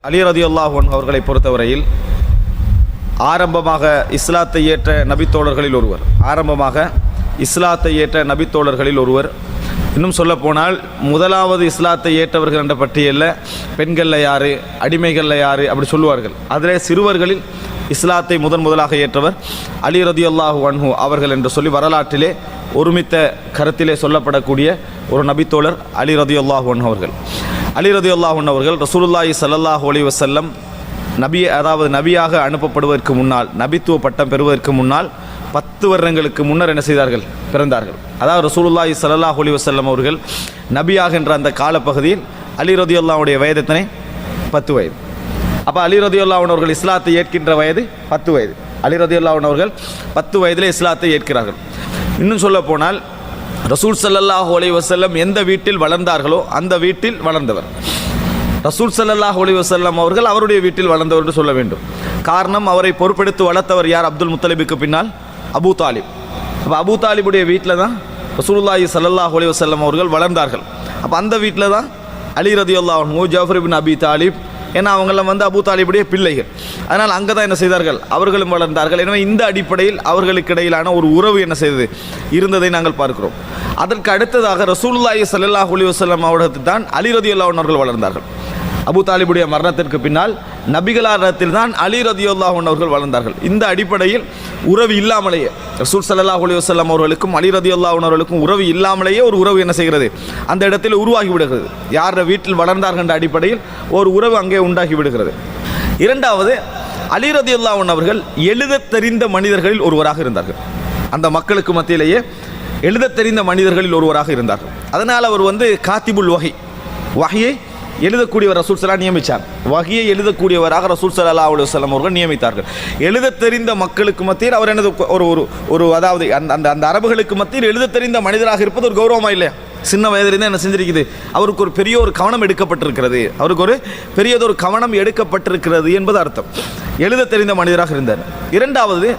அலி ரலியல்லாஹு அன்ஹு அவர்களை பொறுத்தவரையில் ஆரம்பமாக இஸ்லாத்தை ஏற்ற நபித்தோழர்களில் ஒருவர். இன்னும் சொல்லப்போனால் முதலாவது இஸ்லாத்தை ஏற்றவர்கள் என்ற பட்டியலில் பெண்களில் யார், அடிமைகளில் யார் அப்படி சொல்லுவார்கள். அதிலே சிறுவர்களில் இஸ்லாத்தை முதலாக ஏற்றவர் அலி ரலியல்லாஹு அன்ஹு அவர்கள் என்று சொல்லி வரலாற்றிலே ஒருமித்த கருத்திலே சொல்லப்படக்கூடிய ஒரு நபித்தோழர் அலி ரலியல்லாஹு அன்ஹு அவர்கள். அலி ரலியல்லாஹு அன்ஹு அவர்கள் ரசூலுல்லாஹி ஸல்லல்லாஹு அலைஹி வஸல்லம் நபியாக அனுப்பப்படுவதற்கு முன்னால், நபித்துவ பட்டம் பெறுவதற்கு முன்னால் 10 வருடங்களுக்கு முன்னர் என்ன செய்தார்கள்? பிறந்தார்கள். அதாவது ரசூலுல்லாஹி ஸல்லல்லாஹு அலைஹி வஸல்லம் அவர்கள் நபியாகின்ற அந்த காலப்பகுதியில் அலி ரலியல்லாஹுடைய வயது எத்தனை? 10 வயது. அப்போ அலி ரலியல்லாஹு அன்ஹு அவர்கள் இஸ்லாத்தை ஏற்கின்ற வயது 10 வயது. அலி ரலியல்லாஹு அன்ஹு அவர்கள் 10 வயதிலே இஸ்லாத்தை ஏற்கிறார்கள். இன்னும் சொல்ல போனால் ரசூல் ஸல்லல்லாஹு அலைஹி வஸல்லம் எந்த வீட்டில் வளர்ந்தார்களோ அந்த வீட்டில் வளர்ந்தவர். ரசூல் ஸல்லல்லாஹு அலைஹி வஸல்லம் அவர்கள் அவருடைய வீட்டில் வளர்ந்தவர் என்று சொல்ல வேண்டும். காரணம், அவரை பொறுப்பெடுத்து வளர்த்தவர் யார்? அப்துல் முத்தலிபுக்கு பின்னால் அபூ தாலிப். அப்போ அபூ தாலிபுடைய வீட்டில் தான் ரசூலுல்லாஹி ஸல்லல்லாஹு அலைஹி வஸல்லம் அவர்கள் வளர்ந்தார்கள். அப்போ அந்த வீட்டில் தான் அலி ரலியல்லாஹு அன்ஹு, ஜாஃபர் இப்னு அபி தாலிப், ஏன்னா அவங்களாம் அபூ தாலிபுடைய பிள்ளைகள். அதனால் அங்கே தான் என்ன செய்தார்கள்? அவர்களும் வளர்ந்தார்கள். எனவே இந்த அடிப்படையில் அவர்களுக்கு இடையிலான ஒரு உறவு என்ன செய்தது இருந்ததை நாங்கள் பார்க்கிறோம். அதற்கு அடுத்ததாக ரசூலுல்லாஹி ஸல்லல்லாஹு அலைஹி வஸல்லம் அவர்கள் தான் அலி ரலியல்லாஹு அன்ஹு அவர்கள் வளர்ந்தார்கள். அபூ தாலிபுடைய மரணத்திற்கு பின்னால் நபிகளாரிடத்தில் தான் அலி ரலியல்லாஹு அன்ஹு அவர்கள் வளர்ந்தார்கள். இந்த அடிப்படையில் உறவு இல்லாமலேயே ரசூல் ஸல்லல்லாஹு அலைஹி வஸல்லம் அவர்களுக்கும் அலி ரலியல்லாஹு அன்ஹு அவர்களுக்கும் உறவு இல்லாமலேயே ஒரு உறவு என்ன செய்கிறது? அந்த இடத்தில் உருவாகி விடுகிறது. யார வீட்டில் வளர்ந்தார்கள் என்ற அடிப்படையில் ஒரு உறவு அங்கே உண்டாகி விடுகிறது. இரண்டாவது, அலி ரலியல்லாஹு அன்ஹு அவர்கள் எழுதத் தெரிந்த மனிதர்களில் ஒருவராக இருந்தார்கள். அந்த மக்களுக்கு மத்தியிலேயே எழுதத் தெரிந்த மனிதர்களில் ஒருவராக இருந்தார்கள். அதனால் அவர் காத்திபுல் வஹியை எழுதக்கூடியவர் ரசூல் ஸல்லல்லாஹு நியமித்தார். வஹியை எழுதக்கூடியவராக ரசூல் ஸல்லல்லாஹு அலைஹி வஸல்லம் அவர்கள் நியமித்தார்கள். எழுதத் தெரிந்த மக்களுக்கு மத்தியில் அவர் எனது ஒரு அதாவது அந்த அரபுகளுக்கு மத்தியில் எழுதத் தெரிந்த மனிதராக இருப்பது ஒரு கௌரவமாக இல்லையா? சின்ன வயதிலிருந்து என்ன செஞ்சிருக்குது? அவருக்கு ஒரு பெரிய ஒரு கவனம் எடுக்கப்பட்டிருக்கிறது என்பது அர்த்தம். எழுதத் தெரிந்த மனிதராக இருந்தார். இரண்டாவது,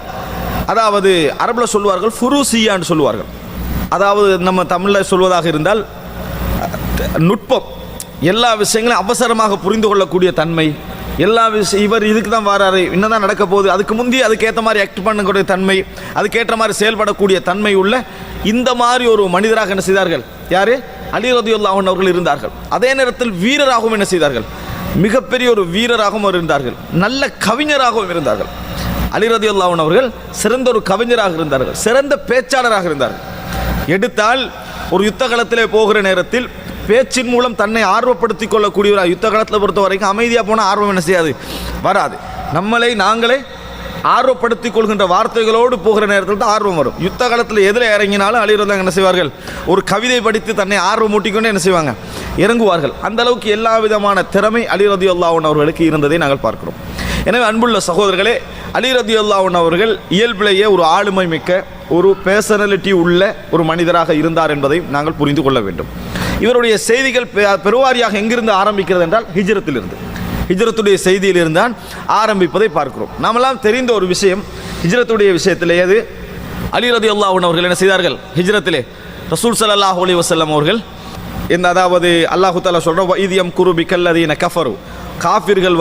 அதாவது அரபில் சொல்வார்கள் ஃபுரூசியான்னு சொல்லுவார்கள். அதாவது நம்ம தமிழில் சொல்வதாக இருந்தால் நுட்பம், எல்லா விஷயங்களையும் அவசரமாக புரிந்து கொள்ளக்கூடிய தன்மை, எல்லா விஷயம் இவர் இதுக்கு தான் வராரு, இன்னதான் நடக்க போகுது, அதுக்கு முந்தி அதுக்கேற்ற மாதிரி ஆக்ட் பண்ணக்கூடிய தன்மை, அதுக்கேற்ற மாதிரி செயல்படக்கூடிய தன்மை உள்ள இந்த மாதிரி ஒரு மனிதராக என்ன செய்தார்கள்? யார்? அலி ரலியல்லாஹு அன்ஹு அவர்கள் இருந்தார்கள். அதே நேரத்தில் வீரராகவும் என்ன செய்தார்கள்? மிகப்பெரிய ஒரு வீரராகவும் இருந்தார்கள். நல்ல கவிஞராகவும் இருந்தார்கள். அலி ரலியல்லாஹு அன்ஹு அவர்கள் சிறந்த ஒரு கவிஞராக இருந்தார்கள், சிறந்த பேச்சாளராக இருந்தார்கள். எடுத்தால் ஒரு யுத்த களத்திலே போகிற நேரத்தில் பேச்சின் மூலம் தன்னை ஆர்வப்படுத்திக் கொள்ளக்கூடியவர். யுத்த காலத்தில் பொறுத்த வரைக்கும் அமைதியாக போனால் ஆர்வம் என்ன செய்யாது? வராது. நாங்களே ஆர்வப்படுத்திக் கொள்கின்ற வார்த்தைகளோடு போகிற நேரத்தில் தான் ஆர்வம் வரும். யுத்த காலத்தில் எதில் இறங்கினாலும் அலி ரலியல்லாஹு என்ன செய்வார்கள்? ஒரு கவிதை படித்து தன்னை ஆர்வம் மூட்டிக்கொண்டு என்ன செய்வாங்க? இறங்குவார்கள். அந்த அளவுக்கு எல்லா விதமான திறமை அலி ரலியல்லாஹு அன்ஹு அவர்களுக்கு இருந்ததை நாங்கள் பார்க்கிறோம். எனவே அன்புள்ள சகோதரர்களே, அலி ரலியல்லாஹு அன்ஹு அவர்கள் இயல்பிலேயே ஒரு ஆளுமை மிக்க, ஒரு பேர்சனாலிட்டி உள்ள ஒரு மனிதராக இருந்தார் என்பதை நாங்கள் புரிந்து கொள்ள வேண்டும். இவருடைய செய்திகள் பெருவாரியாக எங்கிருந்து ஆரம்பிக்கிறது என்றால் ஹிஜ்ரத்துடைய செய்தியிலிருந்தான் ஆரம்பிப்பதை பார்க்கிறோம். நாமெல்லாம் தெரிந்த ஒரு விஷயம், ஹிஜ்ரத்துடைய விஷயத்திலே அது அலி ரலியல்லாஹு அன்ஹு அவர்கள் என்ன செய்தார்கள்? ஹிஜ்ரத்திலே ரசூல் ஸல்லல்லாஹு அலைஹி வஸல்லம் அவர்கள் அதாவது அல்லாஹு தஆலா சொல்ற வஇதியம் குருபி கல்லதீன கஃபரு, காஃபிர்கள்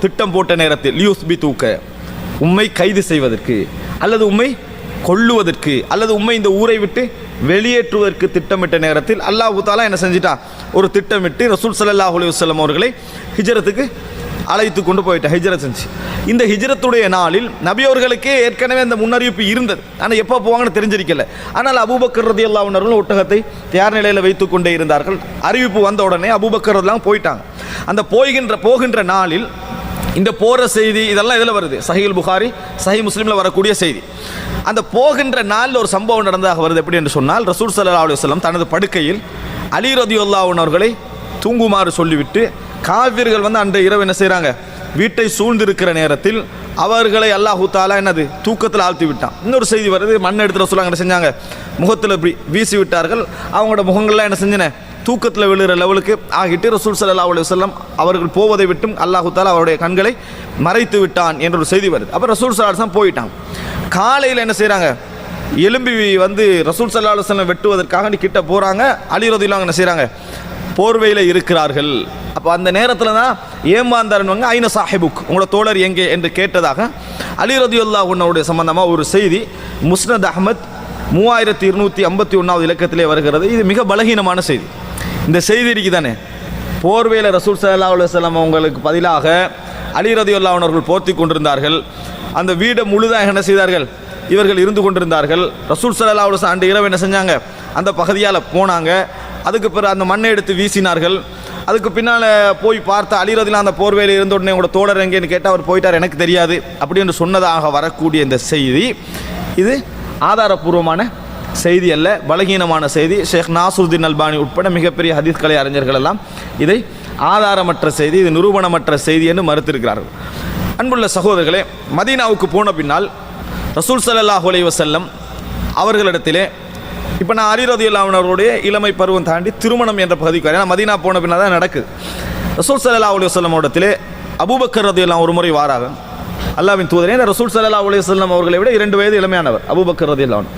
திட்டம் போட்ட நேரத்தில் லியுஸ்பிதுக, உம்மை கைது செய்வதற்கு அல்லது உம்மை கொல்லுவதற்கு அல்லது உம்மை இந்த ஊரை விட்டு வெளியேற்றுவதற்கு திட்டமிட்ட நேரத்தில் அல்லாஹ் தஆலா என்ன செஞ்சிட்டான்? ஒரு திட்டமிட்டு ரசூல் ஸல்லல்லாஹு அலைஹி வஸல்லம் அவர்களை ஹிஜ்ரத்துக்கு அழைத்து கொண்டு போயிட்டான். ஹிஜ்ரத் செஞ்சு இந்த ஹிஜ்ரத்துடைய நாளில் நபி அவர்களுக்கே ஏற்கனவே அந்த முன்னறிவிப்பு இருந்தது. ஆனால் எப்போ போவாங்கன்னு தெரிஞ்சிருக்கல. ஆனால் அபூபக்கர் ரலியல்லாஹு அன்ஹு அவர்கள் ஒட்டகத்தை தயார் நிலையில் வைத்து கொண்டே இருந்தார்கள். அறிவிப்பு வந்த உடனே அபூபக்கர் ரலியல்லாஹு போயிட்டாங்க. அந்த போகின்ற நாளில் இந்த போகிற செய்தி இதெல்லாம் இதில் வருது. சஹீஹுல் புகாரி, சஹீஹ் முஸ்லிமில் வரக்கூடிய செய்தி. அந்த போகின்ற நாளில் ஒரு சம்பவம் நடந்ததாக வருது. எப்படி என்று சொன்னால், ரசூல் ஸல்லல்லாஹு அலைஹி வஸல்லம் தனது படுக்கையில் அலி ரலியல்லாஹு அன்ஹு அவர்களை தூங்குமாறு சொல்லிவிட்டு, காஃபிர்கள் அன்றைய இரவு என்ன செய்கிறாங்க? வீட்டை சூழ்ந்திருக்கிற நேரத்தில் அவர்களை அல்லாஹு தஆலா தூக்கத்தில் ஆழ்த்தி விட்டான். இன்னொரு செய்தி வருது, மண் எடுத்து ரசூல் என்ன செஞ்சாங்க? முகத்தில் இப்படி வீசி விட்டார்கள். அவங்களோட முகங்கள்லாம் என்ன செஞ்சன? தூக்கத்தில் விழுகிற லெவலுக்கு ஆகிட்டு ரசூல் ஸல்லல்லாஹு அலைஹி வஸல்லம் அவர்கள் போவதை விட்டும் அல்லாஹு தஆலா அவருடைய கண்களை மறைத்து விட்டான் என்ற ஒரு செய்தி வருது. அப்போ ரசூல் ஸல்லல்லாஹு அலைஹி வஸல்லம் போயிட்டாங்க. காலையில் என்ன செய்கிறாங்க? எலும்பி ரசூல் ஸல்லல்லாஹு அலைஹி வஸல்லம் வெட்டுவதற்காக கிட்ட போகிறாங்க. அலி ரலியல்லாஹு அன்ஹு என்ன செய்கிறாங்க? போர்வையில் இருக்கிறார்கள். அப்போ அந்த நேரத்தில் தான் ஏமாந்தாருன்னு ஐன சாஹிபுக், உங்களோட தோழர் எங்கே என்று கேட்டதாக அலி ரலியல்லாஹு அன்ஹுவுடைய சம்பந்தமாக ஒரு செய்தி முஸ்னத் அஹ்மத் 3251 இலக்கத்திலே வருகிறது. இது மிக பலகீனமான செய்தி. இந்த செய்தி இருக்குது தானே, போர்வையில் ரசூல் ஸல்லல்லாஹு அலைஹி வஸல்லம் அவங்களுக்கு பதிலாக அலி ரலியல்லாஹு அன்ஹு அவர்கள் போர்த்தி கொண்டிருந்தார்கள். அந்த வீடை முழுதாக என்ன செய்தார்கள், இவர்கள் இருந்து கொண்டிருந்தார்கள். ரசூல் ஸல்லல்லாஹு அலைஹி வஸல்லம் அன்று இரவு என்ன செஞ்சாங்க, அந்த பகுதியால் போனாங்க. அதுக்கு பிறகு அந்த மண்ணை எடுத்து வீசினார்கள். அதுக்கு பின்னால் போய் பார்த்த அலி ரலியல்லாஹு அந்த போர்வையில் இருந்த உடனே உங்களோட தோழர் எங்கேன்னு கேட்டால் அவர் போயிட்டார், எனக்கு தெரியாது அப்படின்னு சொன்னதாக வரக்கூடிய இந்த செய்தி இது ஆதாரபூர்வமான செய்தி அல்ல, பலகீனமான செய்தி. ஷேக் நாசருதீன் அல்பானி உட்பட மிகப்பெரிய ஹதீஸ் கலை அறிஞர்கள் எல்லாம் இதை ஆதாரமற்ற செய்தி, இது நிரூபணமற்ற செய்தி என்று மறுத்திருக்கிறார்கள். அன்புள்ள சகோதரர்களே, மதீனாவுக்கு போன பின்னால் ரசூல் ஸல்லல்லாஹு அலைஹி வஸல்லம் அவர்களிடத்திலே இப்போ நான் அலி ரலியல்லாஹு அன்ஹு அவர்களுடைய இளமை பருவம் தாண்டி திருமணம் என்ற பகுதிக்கு வரேன். மதீனா போன பின்னால் தான் நடக்குது. ரசூல் ஸல்லல்லாஹு அலைஹி வஸல்லம் இடத்திலே அபூபக்கர் ரலியல்லாஹு ஒரு முறை வாராக, அல்லாஹ்வின் தூதரே, ரசூல் ஸல்லல்லாஹு அலைஹி வஸல்லம் அவர்களை விட 2 வயது இளமையானவர் அபூபக்கர் ரலியல்லாஹு அன்ஹு.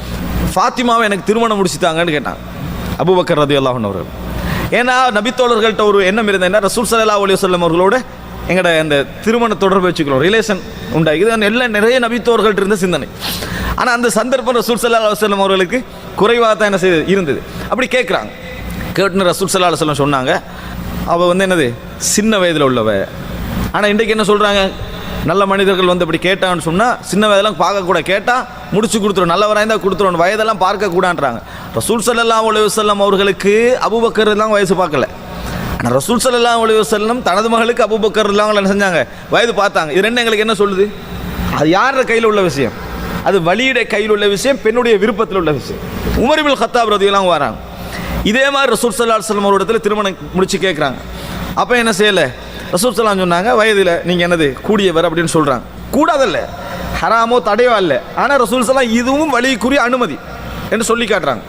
ஃபாத்திமாவை எனக்கு திருமணம் முடிச்சுட்டாங்கன்னு கேட்டாங்க அபூபக்கர் ரலியல்லாஹு அன்ஹு அவர்கள். ஏன்னா நபித்தோழர்கள்ட்ட ஒரு எண்ணம் இருந்ததுன்னா ரசூல் ஸல்லல்லாஹு அலைஹி வஸல்லம் அவர்களோட எங்களோட அந்த திருமண தொடர்பு வச்சுக்கிறோம், ரிலேஷன் உண்டாகி, இது எல்லாம் நிறைய நபித்தோர்கள்ட்ட இருந்த சிந்தனை. ஆனால் அந்த சந்தர்ப்பம் ரசூல் ஸல்லல்லாஹு அலைஹி வஸல்லம் அவர்களுக்கு குறைவாக தான் என்ன செய்து இருந்தது. அப்படி கேட்குறாங்க. கேட்டுன்னு ரசூல் ஸல்லல்லாஹு அலைஹி வஸல்லம் சொன்னாங்க, அவள் என்னது சின்ன வயதில் உள்ளவ. ஆனால் இன்றைக்கு என்ன சொல்கிறாங்க, நல்ல மனிதர்கள் அப்படி கேட்டான்னு சொன்னால் சின்ன வயதெல்லாம் பார்க்கக்கூட, கேட்டால் முடிச்சு கொடுத்துரும், நல்லவராக இருந்தால் கொடுத்துருவோம், வயதெல்லாம் பார்க்கக்கூடான்றாங்க. ரசூல் ஸல்லல்லாஹு அலைஹி வஸல்லம் அவர்களுக்கு அபூபக்கர் எல்லாம் வயசு பார்க்கல. ஆனால் ரசூல் ஸல்லல்லாஹு அலைஹி வஸல்லம் தனது மகளுக்கு அபூபக்கர் எல்லாம் என்ன செஞ்சாங்க, வயது பார்த்தாங்க. இது ரெண்டு எங்களுக்கு என்ன சொல்லுது, அது யாரோட கையில் உள்ள விஷயம், அது வலியுடைய கையில் உள்ள விஷயம், பெண்ணுடைய விருப்பத்தில் உள்ள விஷயம். உமர் இப்னு கத்தாப் ரலியல்லாஹு வராங்க, இதே மாதிரி ரசூல் ஸல்லல்லாஹு அலைஹி வஸல்லம் அவரிடத்துல திருமணம் முடிச்சு கேட்குறாங்க. அப்போ என்ன செய்யலை, ரசூல் ஸல்லல்லாஹு சொன்னாங்க, வயதில் நீங்கள் என்னது கூடியவர் அப்படின்னு சொல்கிறாங்க. கூடாதல்ல, ஹராமோ தடையோ இல்லை. ஆனால் ரசூல் ஸல்லல்லாஹு இதுவும் வலிக்குரிய அனுமதி என்று சொல்லி காட்டுறாங்க.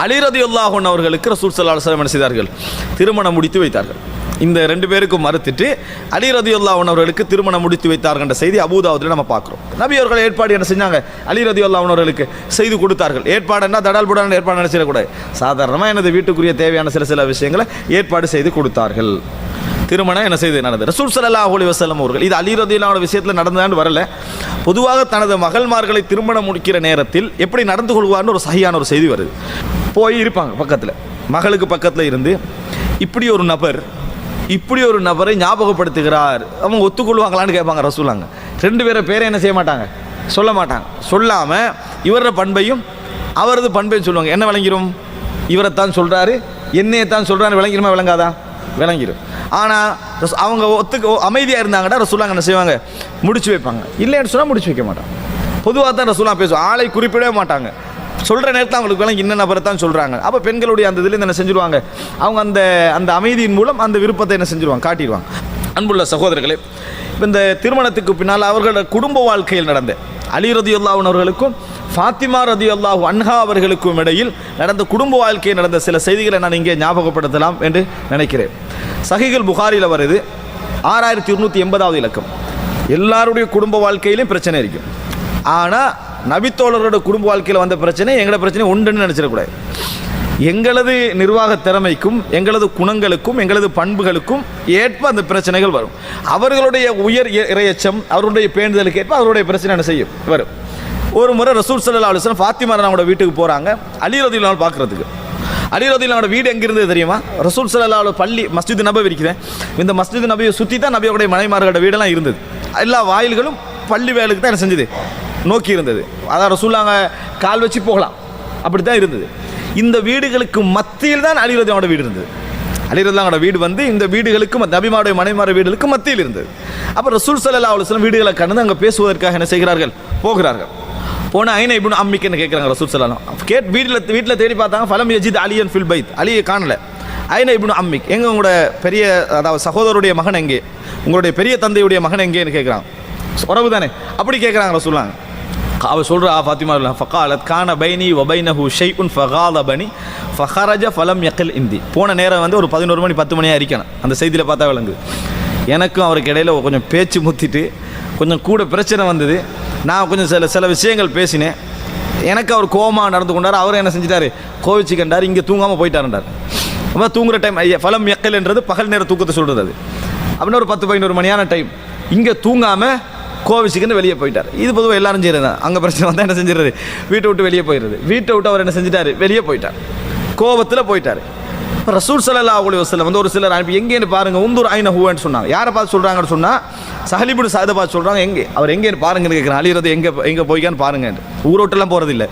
அலி ரலியல்லாஹு அன்ஹு அவர்களுக்கு ரசூல் ஸல்லல்லாஹு அலைஹி வஸல்லம் என்ன செய்தார்கள், திருமணம் முடித்து வைத்தார்கள். இந்த 2 பேருக்கும் மறுத்துட்டு அலி ரலியல்லாஹு அன்ஹு அவர்களுக்கு திருமணம் முடித்து வைத்தார்கள் என்ற செய்தி அபூதாவுதில் நம்ம பார்க்குறோம். நபி அவர்கள் ஏற்பாடு என்ன செஞ்சாங்க, அலி ரலியல்லாஹு அன்ஹு அவர்களுக்கு செய்து கொடுத்தார்கள். ஏற்பாடுன்னா தடால் புடான ஏற்பாடு நினைச்சிடக்கூடாது, சாதாரணமாக எனது வீட்டுக்குரிய தேவையான சில விஷயங்களை ஏற்பாடு செய்து கொடுத்தார்கள். திருமணம் என்ன செய்து நடந்தது. ரசூல் ஸல்லல்லாஹு அலைஹி வஸல்லம் அவர்கள் இது அலி ரலியல்லாஹு அன்ஹு விஷயத்தில் நடந்ததான்னு வரல, பொதுவாக தனது மகள்மார்களை திருமணம் முடிக்கிற நேரத்தில் எப்படி நடந்து கொள்வார்னு ஒரு சஹியான ஒரு செய்தி வருது. போய் இருப்பாங்க பக்கத்தில், மகளுக்கு பக்கத்தில் இருந்து இப்படி ஒரு நபரை ஞாபகப்படுத்துகிறார், அவங்க ஒத்துக்கொள்வாங்களான்னு கேட்பாங்க ரசூலாங்க. 2 பேரை பேரை என்ன செய்ய மாட்டாங்க, சொல்ல மாட்டாங்க. சொல்லாமல் இவரோட பண்பையும் அவரது பண்பையும் சொல்லுவாங்க. என்ன விளங்கிரும், இவரைத்தான் சொல்கிறாரு, என்னையத்தான் சொல்கிறாரு, விளங்கிருமா விளங்காதா, விளங்கிடும். ஆனால் அவங்க அமைதியாக இருந்தாங்கன்னா ரசூலாங்க என்ன செய்வாங்க, முடிச்சு வைப்பாங்க. இல்லைன்னு சொன்னால் முடிச்சு வைக்க மாட்டாங்க. பொதுவாக தான் ரசூலா பேசுவோம், ஆளை குறிப்பிடவே மாட்டாங்க. சொல்கிற நேரத்தில் அவங்களுக்கு விளங்கி இன்ன நபரை தான் சொல்கிறாங்க. அப்போ பெண்களுடைய அந்த இதில் என்ன செஞ்சுருவாங்க, அவங்க அந்த அமைதியின் மூலம் அந்த விருப்பத்தை என்ன செஞ்சுருவாங்க, காட்டிடுவாங்க. அன்புள்ள சகோதரர்களே, இப்போ இந்த திருமணத்துக்கு பின்னால் அவர்களோட குடும்ப வாழ்க்கையில் நடந்த அலி ரலியல்லாஹு அன்ஹு அவர்களுக்கும் ஃபாத்திமா ரலியல்லாஹு அன்ஹா அவர்களுக்கும் இடையில் நடந்த குடும்ப வாழ்க்கையில் நடந்த சில செய்திகளை நான் இங்கே ஞாபகப்படுத்தலாம் என்று நினைக்கிறேன். சஹீஹுல் புகாரியில் வருது 6280 இலக்கம். எல்லாருடைய குடும்ப வாழ்க்கையிலும் பிரச்சனை இருக்கும். ஆனால் நபித்தோழரோட குடும்ப வாழ்க்கையில் வந்த பிரச்சனை எங்களோட பிரச்சனை ஒன்றுன்னு நினச்சிடக்கூடாது. எங்களது நிர்வாக திறமைக்கும் எங்களது குணங்களுக்கும் எங்களது பண்புகளுக்கும் ஏற்ப அந்த பிரச்சனைகள் வரும். அவர்களுடைய உயர் இறையச்சம், அவருடைய பேணுதலுக்கு ஏற்ப அவருடைய பிரச்சனை என்ன செய்யும் வரும். ஒரு முறை ரசூல் ஸல்லல்லாஹு அலைஹி வஸல்லம் ஃபாத்திமா அவங்களோட வீட்டுக்கு போகிறாங்க அலி ரலியல்லாஹு அன்ஹு பார்க்குறதுக்கு. அலி ரலியல்லாஹு அன்ஹு வீடு எங்கே இருந்தது தெரியுமா, ரசூல் ஸல்லல்லாஹு அலைஹி பள்ளி மஸ்ஜித் நபவி இருக்குது, இந்த மஸ்ஜித் நபியை சுற்றி தான் நபியோடைய மனைமார்களோட வீடெல்லாம் இருந்தது. எல்லா வாயில்களும் பள்ளி வேலுக்கு தான் என்ன செஞ்சது, நோக்கி இருந்தது. அதான் ரசூலுல்லாஹ் கால் வச்சு போகலாம், அப்படி தான் இருந்தது. இந்த வீடுகளுக்கு மத்தியில் தான் அலி ரலியல்லாஹு அன்ஹு வீடு இருந்தது. அலி ரலியல்லாஹு அன்ஹு வீடு வந்து இந்த வீடுகளுக்கு நபிமாருடைய மனைமார வீடுகளுக்கு மத்தியில் இருந்தது. அப்போ ரசூல் ஸல்லல்லாஹு அலைஹி வஸல்லம் வீடுகளை கடந்து அங்கே பேசுவதற்காக என்ன செய்கிறார்கள், போகிறார்கள். போனால் ஐன இப்னு அம்மிக்குன்னு கேட்குறாங்க ரசூல் ஸல்லல்லாஹு அலைஹி வஸல்லம். வீட்டில் தேடி பார்த்தாங்க, ஃபலம் யஜித் அலியன் ஃபில் பைத், அலியை காணலை. ஐன இப்னு அம்மிக், எங்கே உங்களோட பெரிய அதாவது சகோதரருடைய மகன் எங்கே, உங்களுடைய பெரிய தந்தையுடைய மகன் எங்கேன்னு கேட்குறாங்க. உறவு தானே, அப்படி கேட்குறாங்க ரசூலுல்லாஹ். அவள் சொல்கிறா ஃபாத்திமா ஃபகாலத் கான பைனி வபைனஹு ஷைஉன் ஃபகாலபனி ஃபஹரஜ ஃபலம் யக்கில் இந்தி. போன நேரம் வந்து ஒரு 11 மணி 10 மணியாக இருக்கணும். அந்த செய்தியில் பார்த்தா விளங்குது. எனக்கும் அவருக்கு இடையில் கொஞ்சம் பேச்சு முத்திட்டு கொஞ்சம் கூட பிரச்சனை வந்தது. நான் கொஞ்சம் சில விஷயங்கள் பேசினேன். எனக்கு அவர் கோபமாக நடந்து கொண்டார். அவர் என்ன செஞ்சிட்டாரு, கோவிச்சு கண்டார், இங்கே தூங்காமல் போயிட்டாருண்டார். அப்போ தூங்குற டைம் ஃபலம் எக்கல்ன்றது பகல் நேர தூக்கத்தை சொல்கிறது. அது அப்படின்னா ஒரு 10-11 மணியான டைம். இங்கே தூங்காமல் கோவிச்சுக்குன்னு வெளியே போயிட்டார். இது பொதுவாக எல்லாரும் செய்கிறது தான். அங்கே பிரச்சனை வந்தால் என்ன செஞ்சிடறது, வீட்டை விட்டு வெளியே போயிடுறது. வீட்டை விட்டு அவர் என்ன செஞ்சிட்டாரு, வெளியே போயிட்டார், கோபத்தில் போயிட்டார். இப்போ ரசூல் ஸல்லல்லாஹு அலைஹி வஸல்லம் வந்து ஒரு சிலர் அனுப்பி எங்கேன்னு பாருங்கள், உந்துர் ஐன ஹூன்னு சொன்னாங்க. யாரை பார்த்து சொல்கிறாங்கன்னு சொன்னால் சஹல் இப்னு சஅதை பார்த்து சொல்கிறாங்க. எங்கே அவர் எங்கேன்னு பாருங்கன்னு கேட்குறேன். அலிரது எங்கே போய்க்கான்னு பாருங்க. ஊரோட்டெல்லாம் போகிறது இல்லை,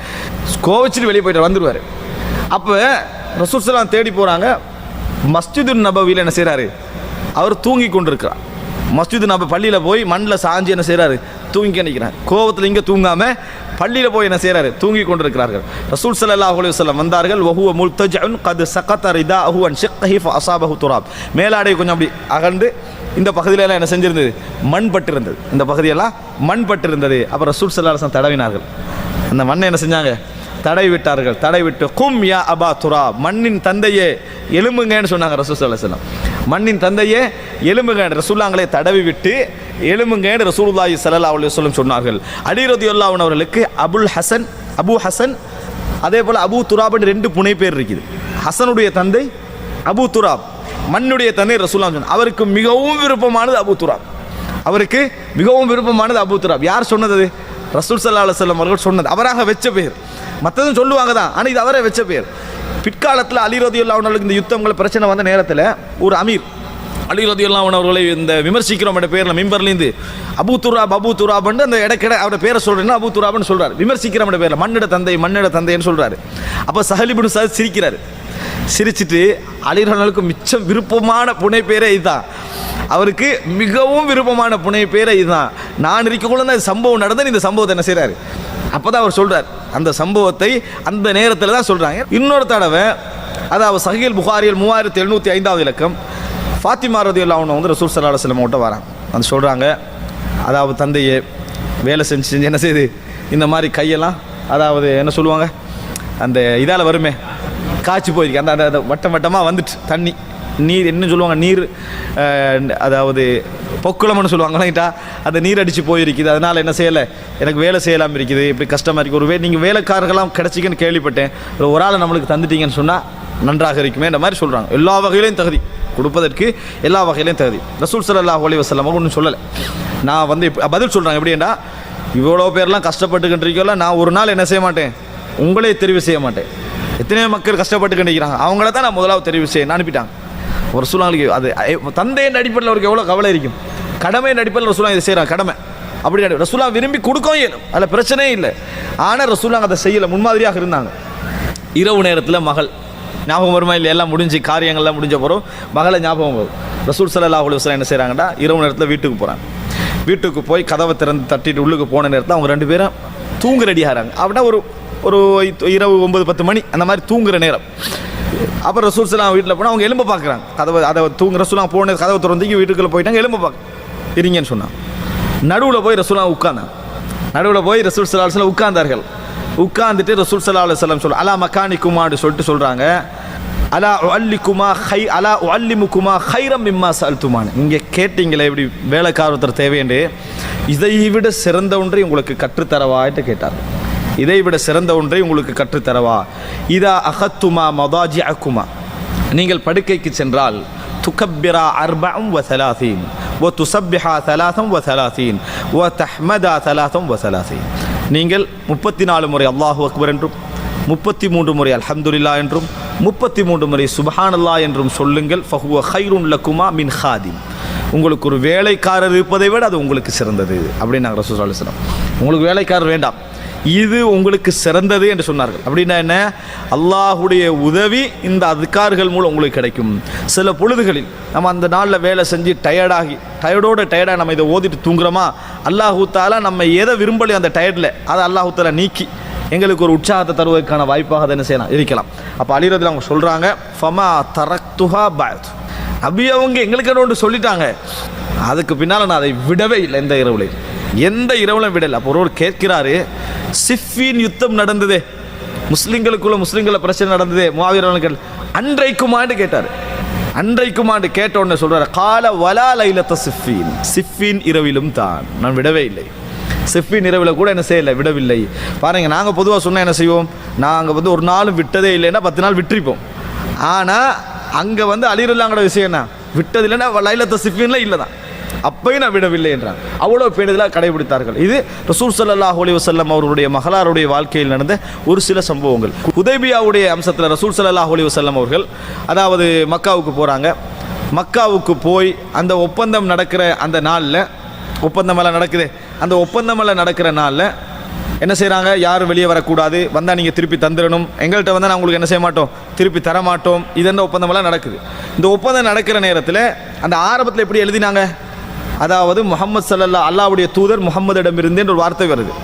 கோவிச்சுட்டு வெளியே போயிட்டு வந்துடுவார். அப்போ ரசூல் ஸல்லல்லாஹு தேடி போகிறாங்க. மஸ்ஜிது நபவியில் என்ன செய்கிறாரு, அவர் தூங்கி கொண்டு இருக்கிறார். மஸ்ஜிது நபி பள்ளியில் போய் மண்ணில் சாஞ்சி என்ன செய்கிறாரு, தூங்கி நிற்கிறார். கோபத்தில் இங்கே தூங்காமல் பள்ளியில் போய் என்ன செய்கிறாரு, தூங்கி கொண்டிருக்கிறார்கள். ரசூல் ஸல்லல்லாஹு அலைஹி வஸல்லம் வந்தார்கள். வஹுவ முல்தஜஉன் கத் ஸகத ரிதாஹு அன் ஷிக்ஹி ஃபஅஸாபஹு துராப். மேலாடை கொஞ்சம் அப்படி அகண்டு இந்த பகுதியிலெல்லாம் என்ன செஞ்சிருந்தது, மண் பட்டிருந்தது. இந்த பகுதியெல்லாம் மண் பட்டிருந்தது. அப்போ ரசூல் ஸல்லல்லாஹு அலைஹி வஸல்லம் தடவினார்கள். அந்த மண்ணை என்ன செஞ்சாங்க, தடை விட்டார்கள். தடை விட்டு கும் யா அபா துராப், மண்ணின் தந்தையே எலும்புங்கன்னு சொன்னாங்க ரசூல் ஸல்லல்லாஹு அலைஹி வஸல்லம். மண்ணின் தந்தையே எலும்புங்க ரசூலுல்லாஹ்களை தடவி விட்டு எலும்புங்கன்னு ரசூலுல்லாஹி ஸல்லல்லாஹு அலைஹி வஸல்லம் சொன்னார்கள். அலி ரலியல்லாஹு அன்ஹு அவர்களுக்கு அபு ஹசன் அதே போல் அபு துராப்னு 2 புனை பேர் இருக்குது. ஹசனுடைய தந்தை அபு துராப், மண்ணுடைய தந்தை ரசூலுல்லாஹ் சொன்னார். அவருக்கு மிகவும் விருப்பமானது அபு துராப். அவருக்கு மிகவும் விருப்பமானது அபு துராப். யார் சொன்னது, ரசூல் ஸல்லல்லாஹு அலைஹி வஸல்லம் அவர்கள் சொன்னது. அவராக வச்ச பேர். மற்றதும் சொல்லுவாங்க தான், ஆனால் இது அவரே வச்ச பேர். பிற்காலத்தில் அலி ரலியல்லாஹு அன்ஹு இந்த யுத்தங்கள் பிரச்சனை வந்த நேரத்தில் ஒரு அமீர் அலி ரலியல்லாஹு அன்ஹு அவர்களை இந்த விமர்சிக்கிறோம் என்ற பேரில் மிம்பர்லேருந்து அபு துராப்னு அந்த இடக்கிட அவரோட பேரை சொல்கிறேன்னா அபு துராப்னு சொல்கிறார். விமர்சிக்கிறோம் என்ற பேரில் மண்ணிட தந்தைன்னு சொல்கிறாரு. அப்போ சஹல் இப்னு சஅத் சிரிக்கிறார். சிரிச்சிட்டு அலி ரலியல்லாஹு மிச்சம் விருப்பமான புனை பேரே இதுதான், அவருக்கு மிகவும் விருப்பமான புனை பேரை இதுதான். நான் இருக்கக்குள்ள தான் சம்பவம் நடந்து இந்த சம்பவத்தை என்ன செய்கிறாரு, அப்போ தான் அவர் சொல்கிறார். அந்த சம்பவத்தை அந்த நேரத்தில் தான் சொல்கிறாங்க. இன்னொரு தடவை அதாவது சஹீஹ் புகாரியில் 3705 இலக்கம் ஃபாத்திமா ரலியல்லாஹு அன்ஹா வந்து ரசூல் ஸல்லல்லாஹு அலைஹி வஸல்லம் கிட்ட வராங்க. வந்து சொல்கிறாங்க, அதாவது தந்தையே வேலை செஞ்சு என்ன செய்யுது, இந்த மாதிரி கையெல்லாம் அதாவது என்ன சொல்லுவாங்க, அந்த இதால் வருமே காய்ச்சி போயிருக்கு, அந்த அந்த வட்டம் வட்டமாக வந்துட்டு தண்ணி நீர் என்ன சொல்லுவாங்க, நீர் அதாவது பொக்குளம்னு சொல்லுவாங்களாங்கிட்டா அந்த நீர் அடித்து போயிருக்குது. அதனால் என்ன செய்யலை, எனக்கு வேலை செய்யலாமல் இருக்குது, இப்படி கஷ்டமாக இருக்குது. ஒரு நீங்கள் வேலைக்காரர்களாம் கிடச்சிக்கன்னு கேள்விப்பட்டேன், ஒரு ஆளை நம்மளுக்கு தந்துட்டீங்கன்னு சொன்னால் நன்றாக இருக்குமே இந்த மாதிரி சொல்கிறாங்க. எல்லா வகையிலையும் தகுதி கொடுப்பதற்கு, எல்லா வகையிலையும் தகுதி. ரசூல் ஸல்லல்லாஹு அலைஹி வஸல்லம் ஒன்றும் சொல்லலை. நான் வந்து பதில் சொல்கிறாங்க எப்படின்னா, இவ்வளோ பேர்லாம் கஷ்டப்பட்டுக்கிட்டு நான் ஒரு நாள் என்ன செய்ய மாட்டேன், உங்களே தெரிவு செய்ய மாட்டேன். எத்தனையோ மக்கள் கஷ்டப்பட்டுக்கிட்டு அவங்கள தான் நான் முதலாவது தெரிவு செய்ய அனுப்பிட்டாங்க. ஒரு ரசூலுல்லாஹ்க்கு அது தந்தையின் அடிப்படையில் அவருக்கு எவ்வளோ கவலை இருக்கும். கடமையின் அடிப்படையில் ரசூலுல்லாஹ் இதை செய்கிறாங்க, கடமை அப்படி ரசூலுல்லாஹ் விரும்பி கொடுக்கவும் இயலும், அதில் பிரச்சனையே இல்லை. ஆனால் ரசூலுல்லாஹ் அதை செய்யலை, முன்மாதிரியாக இருந்தாங்க. இரவு நேரத்தில் மகள் ஞாபகம் வருமா இல்லை, எல்லாம் முடிஞ்சு காரியங்கள்லாம் முடிஞ்ச பிறகு மகளை ஞாபகம் வரும். ரசூல் ஸல்லல்லாஹு அலைஹி வஸல்லம் என்ன செய்கிறாங்கன்னா, இரவு நேரத்தில் வீட்டுக்கு போகிறாங்க. வீட்டுக்கு போய் கதவை திறந்து தட்டிட்டு உள்ளுக்கு போன நேரத்தில் அவங்க 2 பேரும் தூங்க ரெடி ஆகிறாங்க. அப்படின்னா ஒரு இரவு 9-10 மணி அந்த மாதிரி தூங்குற நேரம். அப்புறம் ரசூல் ஸல்லல்லாஹு வீட்டில் போனால் அவங்க எலும்ப பார்க்குறாங்க. அதை தூங்குற ரசூலுல்லாஹ் போன கதவை திறந்து வீட்டுக்குள்ளே போயிட்டாங்க. எலும்ப பார்க்க இருங்கன்னு சொன்னாங்க. நடுவில் போய் ரசூலுல்லாஹ் உட்கார்ந்தாங்க. நடுவில் போய் ரசூல் ஸல்லல்லாஹு அலைஹி வஸல்லம் உட்கார்ந்தார்கள். உட்கார்ந்துட்டு ரசூல் ஸல்லல்லாஹு அலைஹி வஸல்லம் சொல்ல அலா மக்கானிக்குமான்னு சொல்கிறாங்க. அலா உஅல்லிமுக்குமா கைரம் மிம்மா சஅல்துமான். இங்கே கேட்டீங்களே இப்படி வேலைக்காரத்தர் தேவையண்டு, இதை விட சிறந்த ஒன்றை உங்களுக்கு கற்றுத்தரவாட்டு கேட்டார். இதை விட சிறந்த ஒன்றை உங்களுக்கு கற்றுத்தரவா. இதா அகத்துமா மதாஜிஅக்குமா, நீங்கள் படுக்கைக்கு சென்றால் துகப்பிரா 34 وتسبحا 33 وتحمدا 33. நீங்கள் 34 முறை அல்லாஹு அக்பர் என்றும் 33 முறை அல்ஹம்துலில்லாஹ் என்றும் 33 முறை சுப்ஹானல்லாஹ் என்றும் சொல்லுங்கள். ஃபஹுவ கைருன் லக்குமா மின் ஹாதிம். உங்களுக்கு ஒரு வேலைக்காரர் இருப்பதை விட அது உங்களுக்கு சிறந்தது அப்படின்னு நாங்கள் ரசூல் ஸல்லல்லாஹு அலைஹி வஸல்லம், உங்களுக்கு வேலைக்காரர் வேண்டாம், இது உங்களுக்கு சிறந்தது என்று சொன்னார்கள். அப்படின்னா என்ன, அல்லாஹுடைய உதவி இந்த அதுக்கார்கள் மூலம் உங்களுக்கு கிடைக்கும். சில பொழுதுகளில் நம்ம அந்த நாளில் வேலை செஞ்சு டயர்டாக நம்ம இதை ஓதிட்டு தூங்குறோமா, அல்லாஹு தாலா நம்ம எதை விரும்பலையோ அந்த டயர்டில் அதை அல்லாஹு தாலா நீக்கி எங்களுக்கு ஒரு உற்சாகத்தை தருவதற்கான வாய்ப்பாக அதை என்ன செய்யலாம், இருக்கலாம். அப்போ அலிரதில் அவங்க சொல்கிறாங்க, ஃபமா தரக்துஹா பஅத், அப்படி அவங்க எங்களுக்கு ஒன்று சொல்லிட்டாங்க, அதுக்கு பின்னால் நான் அதை விடவே இல்லை, எந்த இரவுலையும் விடலை. அப்போ ஒருவர் கேட்கிறாரு, சிஃபின் யுத்தம் நடந்ததே, முஸ்லிம்களை பிரச்சனை நடந்ததே, முஆவியர்கள் அன்றைக்குமான்னு கேட்டார். அன்றைக்குமான்னு கேட்ட உடனே சொல்றாரு, கால வலா லைலத்த சிஃபின், சிஃபின் இரவிலும் தான், நான் விடவே இல்லை. சிஃபின் இரவில் கூட என்ன செய்யலை, விடவில்லை. பாருங்க, நாங்கள் பொதுவாக சொன்னால் என்ன செய்வோம், நாங்கள் ஒரு நாளும் விட்டதே இல்லைன்னா 10 நாள் விட்டுருப்போம். ஆனால் அங்கே வந்து அலிரல்லாங்கட விஷயம் என்ன விட்டது இல்லைன்னா லைலத்து சிஃபின்ல இல்லை தான், அப்பையும் நான் விடவில்லை என்றான். அவ்வளோ பேணுதலாக கடைபிடித்தார்கள். இது ரசூல் ஸல்லல்லாஹு அலைஹி வஸல்லம் அவர்களுடைய மகளாருடைய வாழ்க்கையில் நடந்த ஒரு சில சம்பவங்கள். ஹுதைபியாவுடைய அம்சத்தில் ரசூல் ஸல்லல்லாஹு அலைஹி வஸல்லம் அவர்கள் அதாவது மக்காவுக்கு போகிறாங்க. மக்காவுக்கு போய் அந்த ஒப்பந்தம் நடக்கிற அந்த நாளில், ஒப்பந்தமெல்லாம் நடக்குது, அந்த ஒப்பந்தமெல்லாம் நடக்கிற நாளில் என்ன செய்கிறாங்க, யாரும் வெளியே வரக்கூடாது, வந்தால் நீங்கள் திருப்பி தந்துடணும், எங்கள்கிட்ட வந்தால் நான் உங்களுக்கு என்ன செய்ய மாட்டோம், திருப்பி தரமாட்டோம், இதென்ன ஒப்பந்தமெல்லாம் நடக்குது. இந்த ஒப்பந்தம் நடக்கிற நேரத்தில் அந்த ஆரம்பத்தில் எப்படி எழுதினாங்க, அதாவது முஹம்மது ஸல்லல்லாஹு அல்லாஹ்வுடைய தூதர் முஹம்மதிடமிருந்து ஒரு வார்த்தை வருது.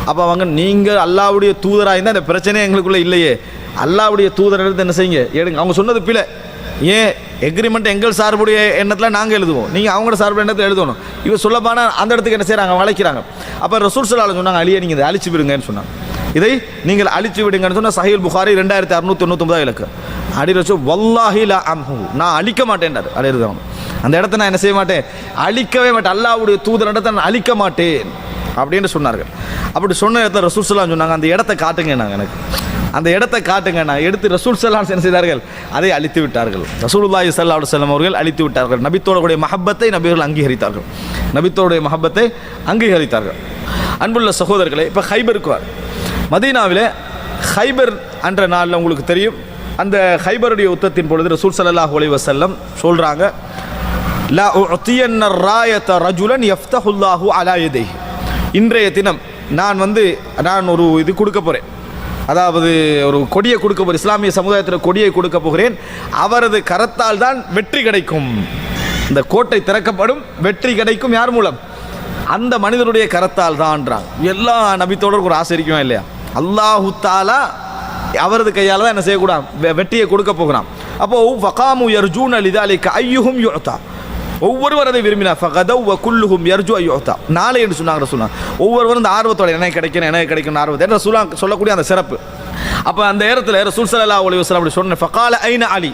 அப்போ அவங்க நீங்கள் அல்லாஹ்வுடைய தூதராக இருந்தால் அந்த பிரச்சனையே எங்களுக்குள்ளே இல்லையே, அல்லாஹ்வுடைய தூதர் எடுத்து என்ன செய்யுங்க எடுங்க. அவங்க சொன்னது பிழை. ஏன் எக்ரிமெண்ட் எங்கள் சார்புடைய எண்ணத்தில் நாங்கள் எழுதுவோம், நீங்கள் அவங்களோட சார்புடைய எண்ணத்தில் எழுதணும். இவர் சொல்லப்பானா அந்த இடத்துக்கு என்ன செய்கிறாங்க, வளைக்கிறாங்க. அப்போ ரசூல் ஸல்லல்லாஹு அலைஹி சொன்னாங்க, அலியை நீங்கள் இதை அழிச்சு விடுங்கன்னு சொன்னாங்க. இதை நீங்கள் அழிச்சு விடுங்கன்னு சொன்னால் சஹீஹ் புகாரி 2699 இலக்கு. அடி ரசூல் வல்லாஹி லா அம்ஹு, நான் அழிக்க மாட்டேன்டார். அழிதான் அந்த இடத்த நான் என்ன செய்ய மாட்டேன், அழிக்கவே மாட்டேன், அல்லாஹ்வுடைய தூதர் இடத்தை நான் அழிக்க மாட்டேன் அப்படின்னு சொன்னார்கள். அப்படி சொன்ன இடத்துல ரசூல் ஸல்லல்லாஹு அலைஹி சொன்னாங்க, அந்த இடத்த காட்டுங்க, நாங்கள் எனக்கு அந்த இடத்தை காட்டுங்க. நான் எடுத்து ரசூல் ஸல்லல்லாஹு அலைஹி என்ன செய்தார்கள், அதை அழித்து விட்டார்கள். ரசூலுல்லாஹி ஸல்லல்லாஹு அலைஹி வஸல்லம் அவர்கள் அழித்து விட்டார்கள். நபித்தோடைய மஹப்பத்தை நபிகள் அங்கீகரித்தார்கள், நபித்தோடைய மஹப்பத்தை அங்கீகரித்தார்கள். அன்புள்ள சகோதரர்களே, இப்போ ஹைபருக்கு வர மதீனாவில் ஹைபர் என்ற நாளில் உங்களுக்கு தெரியும், அந்த ஹைபருடைய யுத்தத்தின் பொழுது ரசூல் ஸல்லல்லாஹு அலைஹி வஸல்லம் சொல்கிறாங்க, லா உஅதியன்ன ராயத ரஜுலன் யஃப்தஹுல்லாஹு அலா யதைஹி, இன்றைய தினம் நான் ஒரு இது கொடுக்க போகிறேன், அதாவது ஒரு கொடியை கொடுக்க போகிறேன், இஸ்லாமிய சமுதாயத்தில் கொடியை கொடுக்க போகிறேன், அவரது கரத்தால் தான் வெற்றி கிடைக்கும், இந்த கோட்டை திறக்கப்படும், வெற்றி கிடைக்கும் யார் மூலம், அந்த மனிதனுடைய கரத்தால் தான்ன்றாங்க. எல்லா நபித்தோடருக்கு ஒரு ஆசை இருக்குமா இல்லையா, அல்லாஹு தஆலா அவரது கையால் தான் என்ன செய்யக்கூடாது, வெற்றியை கொடுக்க போகிறான். அப்போ ஃபகாமு யர்ஜூன லிதாலிக ஐயுஹும் யுஅதா, ஒவ்வொருவர் அதை விரும்பினார். ஃபகதவ் வ குல்லுஹும் யர்ஜு ஐயுஅதா, நாளை என்று சொன்னாங்க ரசூலுல்லாஹ். ஒவ்வொருவரும் இந்த ஆர்வத்தோட எனக்கு கிடைக்கணும் ஆர்வத்தை ரசூலுல்லாஹ் சொல்லக்கூடிய அந்த சிறப்பு. அப்போ அந்த நேரத்தில் ரசூல் ஸல்லல்லாஹு அலைஹி வஸல்லம் அப்படி சொன்ன, ஃபகால ஐன அலி,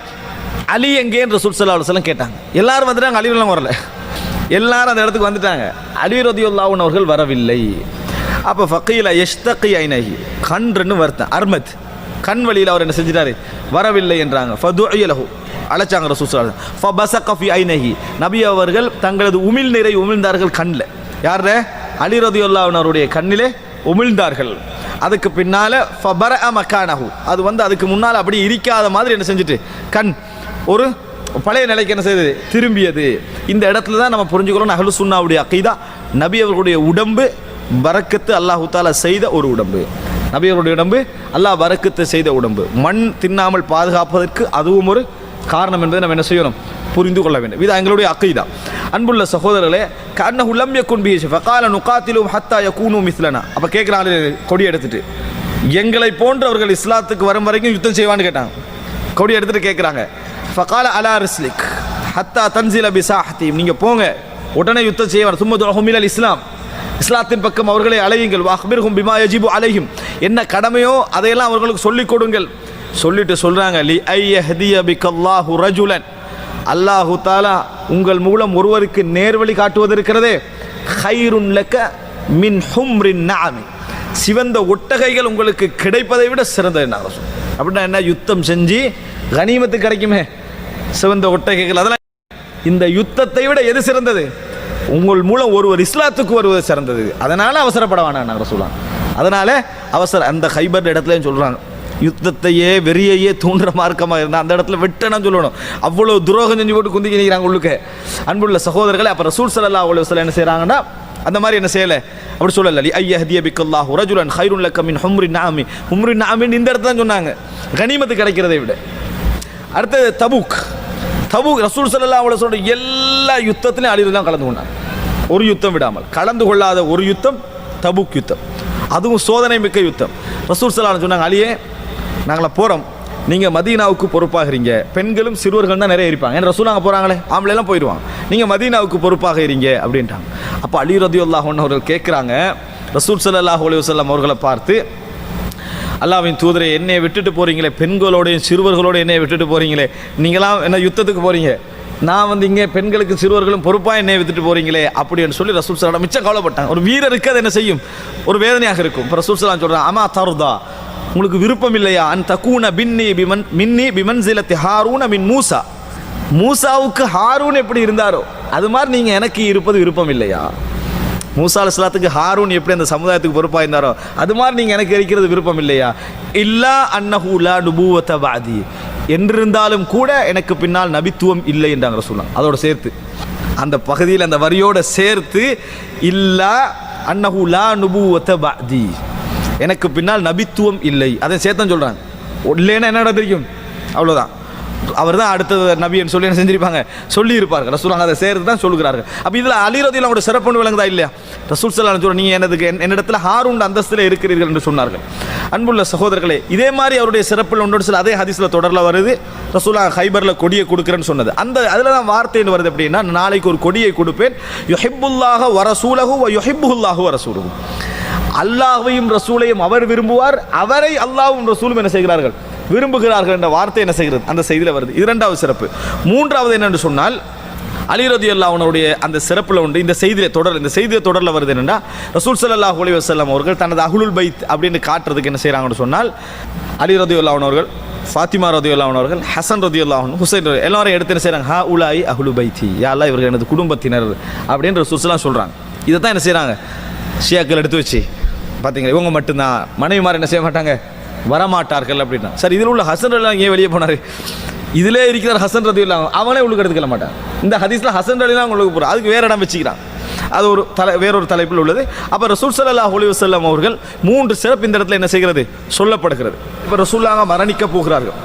அலி எங்கேன்னு ரசூல் ஸல்லல்லாஹு அலைஹி வஸல்லம் கேட்டாங்க. எல்லாரும் வந்துட்டாங்க, அலிலாம் வரல, எல்லாரும் அந்த இடத்துக்கு வந்துட்டாங்க, அலி ரலியல்லாஹு அன்ஹு அவர்கள் வரவில்லை. அப்போ ஃபகீல யஷ்தகி ஐனஹி, கண்ணுன்னு வருத்தம், அர்மத் கண் வழியில் அவர் என்ன செஞ்சிட்டாரு, வரவில்லை என்றாங்க. ஃபதுஇய லஹு, அழைச்சாங்க ரசூல் ஸல்லல்லாஹு அலைஹி வஸல்லம். ஃபபஸக ஃபி ஐனஹி, நபி அவர்கள் தங்களது உமிழ் நீரை உமிழ்ந்தார்கள் கண்ணில். யார, அலி ரலியல்லாஹு அன்ஹு அவருடைய கண்ணிலே உமிழ்ந்தார்கள். அதுக்கு பின்னால் ஃபபரஅ மகானஹு, அது அதுக்கு முன்னால் அப்படி இருக்காத மாதிரி என்ன செஞ்சுட்டு கண் ஒரு பழைய நிலைக்கு என்ன செய்தது, திரும்பியது. இந்த இடத்துல தான் நம்ம புரிஞ்சுக்கிறோம் அஹ்லு சுன்னாவுடைய அகீதா, நபி அவர்களுடைய உடம்பு பரக்கத்து அல்லாஹு தஆலா செய்த ஒரு உடம்பு, நபி அவருடைய உடம்பு அல்லாஹ் பரக்கத்து செய்த உடம்பு, மண் தின்னாமல் பாதுகாப்பதற்கு அதுவும் ஒரு காரணம் என்பதை நம்ம என்ன செய்யணும், புரிந்து கொள்ள வேண்டும். இது எங்களுடைய அகீதா. அன்புள்ள சகோதரர்களே, கன்னஹு லம் யகுன் பிஹி ஃபகால நுகாத்திலுஹும் ஹத்தா யகூனு மிஸ்லனா. அப்போ கேட்குறாங்க, கொடி எடுத்துட்டு எங்களை போன்றவர்கள் இஸ்லாத்துக்கு வரும் வரைக்கும் யுத்தம் செய்வான்னு கேட்டாங்க. கொடி எடுத்துட்டு கேட்குறாங்க. ஃபகால அலா ரிஸ்லிக் ஹத்தா தன்சில பிசாஹ்தீம், நீங்கள் போங்க, உடனே யுத்தம் செய்வார். சும்ம துஅஹும் இலல் இஸ்லாம், இஸ்லாத்தின் பக்கம் அவர்களை அழையுங்கள். வஅக்பிர்ஹும் பிமா யஜிபு அலைஹிம், என்ன கடமையோ அதையெல்லாம் அவர்களுக்கு சொல்லிக் கொடுங்கள். சொல்லிட்டு சொல்கிறாங்க, லி ஐயஹ்திய பிகல்லாஹு ரஜுலன், அல்லாஹு தஆலா உங்கள் மூலம் ஒருவருக்கு நேர்வழி காட்டுவது இருக்கிறதே, ஹைருன் லக மின் ஹும்ரின் நஅமி, சிவந்த ஒட்டகைகள் உங்களுக்கு கிடைப்பதை விட சிறந்தது என்ன சொல்லுங்கள். அப்படின்னா என்ன, யுத்தம் செஞ்சு கனிமத்து கிடைக்குமே சிவந்த ஒட்டகைகள், அதெல்லாம் இந்த யுத்தத்தை விட எது சிறந்தது, உங்கள் மூலம் ஒருவர் இஸ்லாத்துக்கு வருவது சிறந்தது. அதனால் அவசரப்பட வேணாம் நாங்கள் சொல்லலாம். அதனால் அந்த ஹைபர் இடத்துலையும் சொல்கிறாங்க, யுத்தத்தையே வெறியையே தூண்டுற மார்க்கமாக இருந்தால் அந்த இடத்துல வெட்டணும் சொல்லணும். அவ்வளோ துரோகம் செஞ்சு போட்டு குந்திக்கி நிற்கிறாங்க உள்ளுக்கு. அன்புள்ள சகோதரர்களே, அப்போ ரசூல் ஸல்லல்லாஹு அலைஹி வஸல்லம் என்ன செய்கிறாங்கன்னா, அந்த மாதிரி என்ன செய்யலை, அப்படி சொல்லலை. லி ஐயஹ்திய பிகல்லாஹு ரஜுலன் ஹைருன் லக மின் ஹும்ரின் நஅமி, ஹும்ரின் நஅமின் இந்த இடத்துல தான் சொன்னாங்க, கனிமத்து கிடைக்கிறதை விட. அடுத்தது தபூக் ரசூல் ஸல்லல்லாஹு அலைஹி வஸல்லம் எல்லா யுத்தத்திலையும் அலி தான் கலந்து கொண்டாங்க, ஒரு யுத்தம் விடாமல். கலந்து கொள்ளாத ஒரு யுத்தம் தபூக் யுத்தம், அதுவும் சோதனை மிக்க யுத்தம். ரசூல் ஸல்லல்லாஹு அலைஹி வஸல்லம் சொன்னாங்க, அலியே நாங்கள போகிறோம், நீங்கள் மதீனாவுக்கு பொறுப்பாகிறீங்க, பெண்களும் சிறுவர்கள் தான் நிறைய இருப்பாங்க, ஏன்னா ரசூல் நாங்கள் போகிறாங்களே, ஆம்பளைலாம் போயிடுவாங்க, நீங்கள் மதீனாவுக்கு பொறுப்பாக இருங்க அப்படின்ட்டாங்க. அப்போ அலி ரலியல்லாஹு அன்ஹு அவர்கள் கேட்குறாங்க, ரசூல் ஸல்லல்லாஹு அலைஹி வஸல்லம் அவர்களை பார்த்து, அல்லாஹ்வின் தூதரை என்னையை விட்டுட்டு போகிறீங்களே, பெண்களோடையும் சிறுவர்களோடு என்னையை விட்டுட்டு போகிறீங்களே, நீங்களாம் என்ன யுத்தத்துக்கு போகிறீங்க, நான் இங்கே பெண்களுக்கு சிறுவர்களும் பொறுப்பாக என்னையை விட்டுட்டு போகிறீங்களே அப்படின்னு சொல்லி ரசூல் ஸல்லல்லாஹு மிச்சம் கவலைப்பட்டாங்க. ஒரு வீரருக்கு அது என்ன செய்யும், ஒரு வேதனையாக இருக்கும். இப்போ ரசூல் ஸல்லல்லாஹு சொல்கிறாங்க, அமா தருதா, உங்களுக்கு விருப்பம் இல்லையா அன் தக்கூன மின்னி பிமன்சிலத்தி ஹாரூன மின் மூசா, மூசாவுக்கு ஹாரூன் எப்படி இருந்தாரோ அது மாதிரி நீங்கள் எனக்கு இருப்பது விருப்பம் இல்லையா? மூசா அலைஹிஸ்ஸலாத்துக்கு ஹாரூன் எப்படி அந்த சமுதாயத்துக்கு பொறுப்பாக இருந்தாரோ அது மாதிரி நீங்கள் எனக்கு இருக்கிறது விருப்பம் இல்லையா? இல்லா அன்னஹு லா நுபுவத பஅதி, என்றிருந்தாலும் கூட எனக்கு பின்னால் நபித்துவம் இல்லை என்றாங்க ரசூலுல்லாஹ். அதோட சேர்த்து அந்த பகுதியில் அந்த வரியோட சேர்த்து இல்லா அன்னஹு லா நுபுவத பஅதி, எனக்கு பின்னால் நபித்துவம் இல்லை, அதை சேர்த்தான் சொல்கிறாங்க. இல்லைன்னா என்ன தெரியும், அவ்வளோதான். அவர் தான் அடுத்த நபின்னு சொல்லி என்ன செஞ்சிருப்பாங்க, சொல்லி இருப்பார்கள். ரசூலுல்லாஹ் அதை சேர்த்து தான் சொல்கிறார்கள். அப்போ இதில் அலி ரலியல்லாஹு அன்ஹு சிறப்பு விளங்குதா இல்லையா? ரசூல் ஸல்லல்லாஹு அலைஹி வஸல்லம் நீங்கள் என்னிடத்தில் ஹாரூன் அந்தஸ்தில் இருக்கிறீர்கள் என்று சொன்னார்கள். அன்புள்ள சகோதரர்களே, இதே மாதிரி அவருடைய சிறப்பில் ஒன்றோடு சில அதே ஹதீஸில் தொடரில் வருது. ரசூலுல்லாஹ் ஹைபரில் கொடியை கொடுக்குறேன்னு சொன்னது, அந்த அதில் தான் வார்த்தைன்னு வருது எப்படின்னா, நாளைக்கு ஒரு கொடியை கொடுப்பேன், யுஹிப்புல்லாஹ வ ரசூலஹு வ யுஹிப்புல்லாஹு வ ரசூலுஹு, அல்லாஹ்வையும் ரசூலையும் அவர் விரும்புவார், அவரை அல்லாஹ்வும் ரசூலும் என்ன செய்கிறார்கள், விரும்புகிறார்கள் என்ற வார்த்தை என்ன செய்கிறது அந்த செய்தியில் வருது. இது இரண்டாவது சிறப்பு. மூன்றாவது என்னென்று சொன்னால் அலி ரலியல்லாஹு அன்ஹுடைய அந்த சிறப்பில் உண்டு. இந்த செய்தியை தொடரில் வருது என்னென்னா, ரசூல் ஸல்லல்லாஹு அலைஹி வஸல்லம் அவர்கள் தனது அஹ்லுல் பைத் அப்படின்னு காட்டுறதுக்கு என்ன செய்கிறாங்கன்னு சொன்னால், அலி ரலியல்லாஹு அன்ஹு அவர்கள், ஃபாத்திமா ரலியல்லாஹு அன்ஹா அவர்கள், ஹசன் ரலியல்லாஹு அன்ஹு, ஹுசைன் எல்லாரும் எடுத்து என்ன செய்கிறாங்க, ஹா உலாய் அஹ்லு பைத்தி, யா அல்லாஹ் இவர்கள் எனது குடும்பத்தினர் அப்படின்னு ரசூல் ஸல்லல்லாஹு அலைஹி சொல்கிறாங்க. இதை தான் என்ன செய்கிறாங்க ஷியாக்கள் எடுத்து வச்சு பார்த்தீங்களா, இவங்க மட்டும்தான், மனைவிமார் என்ன செய்ய மாட்டாங்க, வரமாட்டார்கள் அப்படின்னா. சரி, இதில் உள்ள ஹசன் ரலியல்லாஹு ஏன் வெளியே போனார்? இதிலே இருக்கிற ஹசன் ரலியல்லாஹு அவனே உள்ளுக்கு எடுத்துக்கல மாட்டான். இந்த ஹதீஸில் ஹசன் ரலியல்லாஹு உள்ளுக்கு போகிறான், அதுக்கு வேறு இடம் வச்சுக்கிறான். அது ஒரு வேறொரு தலைப்பில் உள்ளது. அப்போ ரசூல் ஸல்லல்லாஹு அலைஹி வஸல்லம் அவர்கள் 3 சிறப்பு இந்த இடத்துல என்ன செய்கிறது, சொல்லப்படுகிறது. இப்போ ரசூலுல்லாஹ் மரணிக்க போகிறார்கள்.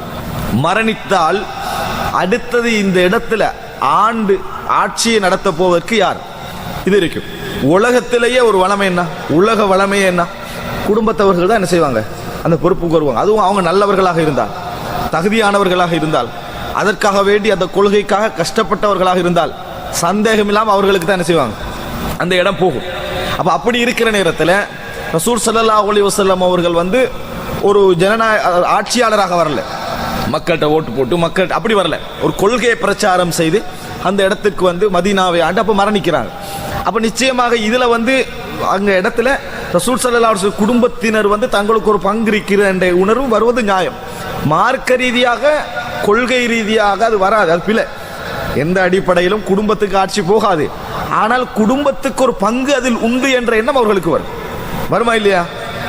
மரணித்தால் அடுத்தது இந்த இடத்துல ஆண்டு ஆட்சியை நடத்த போவதற்கு யார் இது இருக்கும்? உலகத்திலேயே ஒரு வளமை என்ன, உலக வளமையே என்ன, குடும்பத்தவர்கள் தான் என்ன செய்வாங்க, அந்த பொறுப்புக்கு வருவாங்க. அதுவும் அவங்க நல்லவர்களாக இருந்தால், தகுதியானவர்களாக இருந்தால், அதற்காக வேண்டி அந்த கொள்கைக்காக கஷ்டப்பட்டவர்களாக இருந்தால், சந்தேகம் இல்லாமல் அவர்களுக்கு தான் என்ன செய்வாங்க, அந்த இடம் போகும். அப்போ அப்படி இருக்கிற நேரத்தில் ரசூல் ஸல்லல்லாஹு அலைஹி வஸல்லம் அவர்கள் ஒரு ஆட்சியாளராக வரல, மக்கள்கிட்ட ஓட்டு போட்டு மக்கள் அப்படி வரல, ஒரு கொள்கையை பிரச்சாரம் செய்து அந்த இடத்துக்கு மதீனாவை ஆண்டு அப்போ மரணிக்கிறாங்க. அப்போ நிச்சயமாக இதில் அங்கே இடத்துல ரசூல் ஸல்லல்லாஹு அலைஹி வஸல்லம் குடும்பத்தினர் தங்களுக்கு ஒரு பங்கு இருக்கிற என்ற உணர்வு வருவது நியாயம். மார்க்க ரீதியாக கொள்கை ரீதியாக அது வராது, அது பிழை. எந்த அடிப்படையிலும் குடும்பத்துக்கு ஆட்சி போகாது. ஆனால் குடும்பத்துக்கு ஒரு பங்கு அதில் உண்டு என்ற எண்ணம் அவர்களுக்கு வருமா இல்லையா?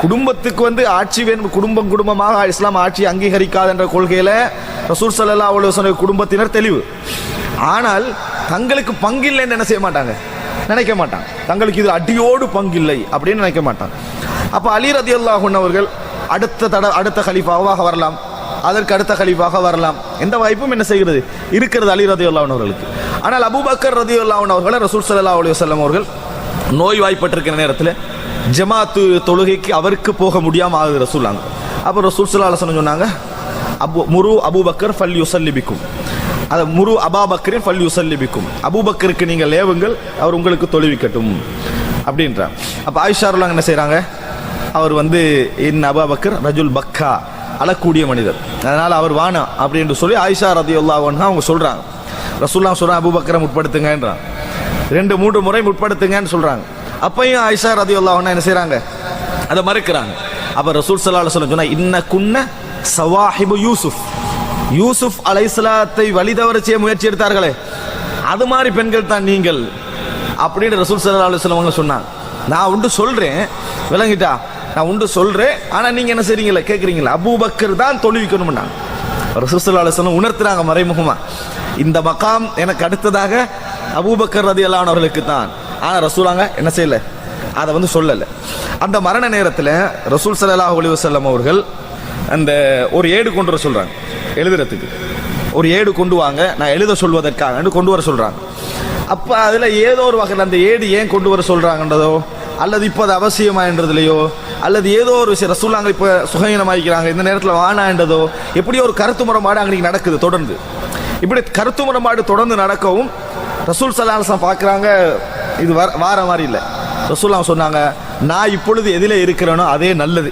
குடும்பத்துக்கு ஆட்சி வேணும், குடும்பமாக இஸ்லாம் ஆட்சி அங்கீகரிக்காது என்ற கொள்கையில் ரசூல் ஸல்லல்லாஹு அலைஹி வஸல்லம் குடும்பத்தினர் தெளிவு. ஆனால் தங்களுக்கு பங்கில்லைன்னு என்ன செய்ய மாட்டாங்க, நினைக்க மாட்டாங்க. தங்களுக்கு இது அடியோடு பங்கில்லை அப்படின்னு நினைக்க மாட்டாங்க. அப்போ அலி ரலியல்லாஹு அன்ஹு அவர்கள் அடுத்த கலீஃபாவாக வரலாம், அதற்கு அடுத்த கலீஃபாக வரலாம், எந்த வாய்ப்பும் என்ன செய்கிறது இருக்கிறது அலி ரலியல்லாஹு அன்ஹு அவர்களுக்கு. ஆனால் அபூபக்கர் ரலியல்லாஹு அன்ஹு அவர்களை ரசூல் ஸல்லல்லாஹு அலைஹி வஸல்லம் அவர்கள் நோய் வாய்ப்பட்டிருக்கிற நேரத்தில் ஜமாத்து தொழுகைக்கு அவருக்கு போக முடியாமல் ஆகுது ரசூலுல்லாஹ். அப்போ ரசூல் ஸல்லல்லாஹு அலைஹி வஸல்லம் சொன்னாங்க, முரு அபூபக்கர் ஃபல் யுஸல்லி பிக்கும், அதை முரு அபாபக்கரின் ஃபல் யுஸல்லி பிக்கும், அபூபக்கருக்கு நீங்கள் ஏவுங்கள், அவர் உங்களுக்கு தொழுவிக்கட்டும் அப்படின்றார். அப்போ ஆயிஷா ரலியல்லாஹு என்ன செய்கிறாங்க, அவர் இன் அபூபக்கர் ரஜுல் பக்கா, அழக்கூடிய மனிதர், அதனால் அவர் வானா அப்படின்னு சொல்லி ஆயிஷா ரலியல்லாஹு அன்ஹா அவங்க சொல்கிறாங்க. ரசூலுல்லாஹ் சொல்கிறாங்க அபூபக்கரை முற்படுத்துங்கன்றான், 2-3 முறை முற்படுத்துங்கன்னு சொல்கிறாங்க. அப்பையும் ஆயிஷா ரலியல்லாஹு அன்ஹா என்ன செய்கிறாங்க, அதை மறுக்கிறாங்க. அப்போ ரசூல் ஸல்லல்லாஹு அலைஹி வஸல்லம் சொன்னாங்க, இன்ன குன்ன சவாஹிபு யூசுப் அலைஹிஸ்ஸலாத்தை வழிதவற செய்ய முயற்சி எடுத்தார்களே, அது மாதிரி பெண்கள் தான் நீங்கள் அப்படின்னு ரசூல் ஸல்லல்லாஹு அலைஹி வஸல்லம் சொன்னாங்க. நான் உண்டு சொல்கிறேன், விளங்கிட்டா, நான் உண்டு சொல்கிறேன், ஆனால் நீங்கள் என்ன செய்றீங்களா கேட்குறீங்களா, அபூபக்கர் தான் தொழுவிக்கணும்னா ரசூல் ஸல்லல்லாஹு அலைஹி வஸல்லம் உணர்த்துறாங்க மறைமுகமாக, இந்த மகாம் எனக்கு அடுத்ததாக அபூபக்கர் ரலியல்லாஹு அன்ஹு அவர்களுக்கு தான். ஆனால் ரசூலாங்க என்ன செய்யலை, அதை சொல்லலை. அந்த மரண நேரத்தில் ரசூல் ஸல்லல்லாஹு அலைஹி வஸல்லம் அவர்கள் அந்த ஒரு ஏடு கொண்டு வர சொல்கிறாங்க, எழுதுறதுக்கு ஒரு ஏடு கொண்டு வாங்க, நான் எழுத சொல்வதற்காக கொண்டு வர சொல்கிறாங்க. அப்போ அதில் ஏதோ ஒரு வகையில் அந்த ஏடு ஏன் கொண்டு வர சொல்கிறாங்கன்றதோ, அல்லது இப்போ அது அவசியமான்றதுலையோ, அல்லது ஏதோ ஒரு ரசூலுல்லாஹ் இப்போ சுகீனமாகிக்கிறாங்க இந்த நேரத்தில் வானான்றதோ, எப்படியோ ஒரு கருத்து முரண்பாடு அன்றைக்கி நடக்குது தொடர்ந்து. இப்படி கருத்து முரண்பாடு தொடர்ந்து நடக்கவும் ரசூல் ஸல்லல்லாஹு அலைஹி வஸல்லம் பார்க்குறாங்க, இது வார மாதிரி இல்லை. ரசூலுல்லாஹ் சொன்னாங்க, நான் இப்பொழுது எதில் இருக்கிறேனோ அதே நல்லது,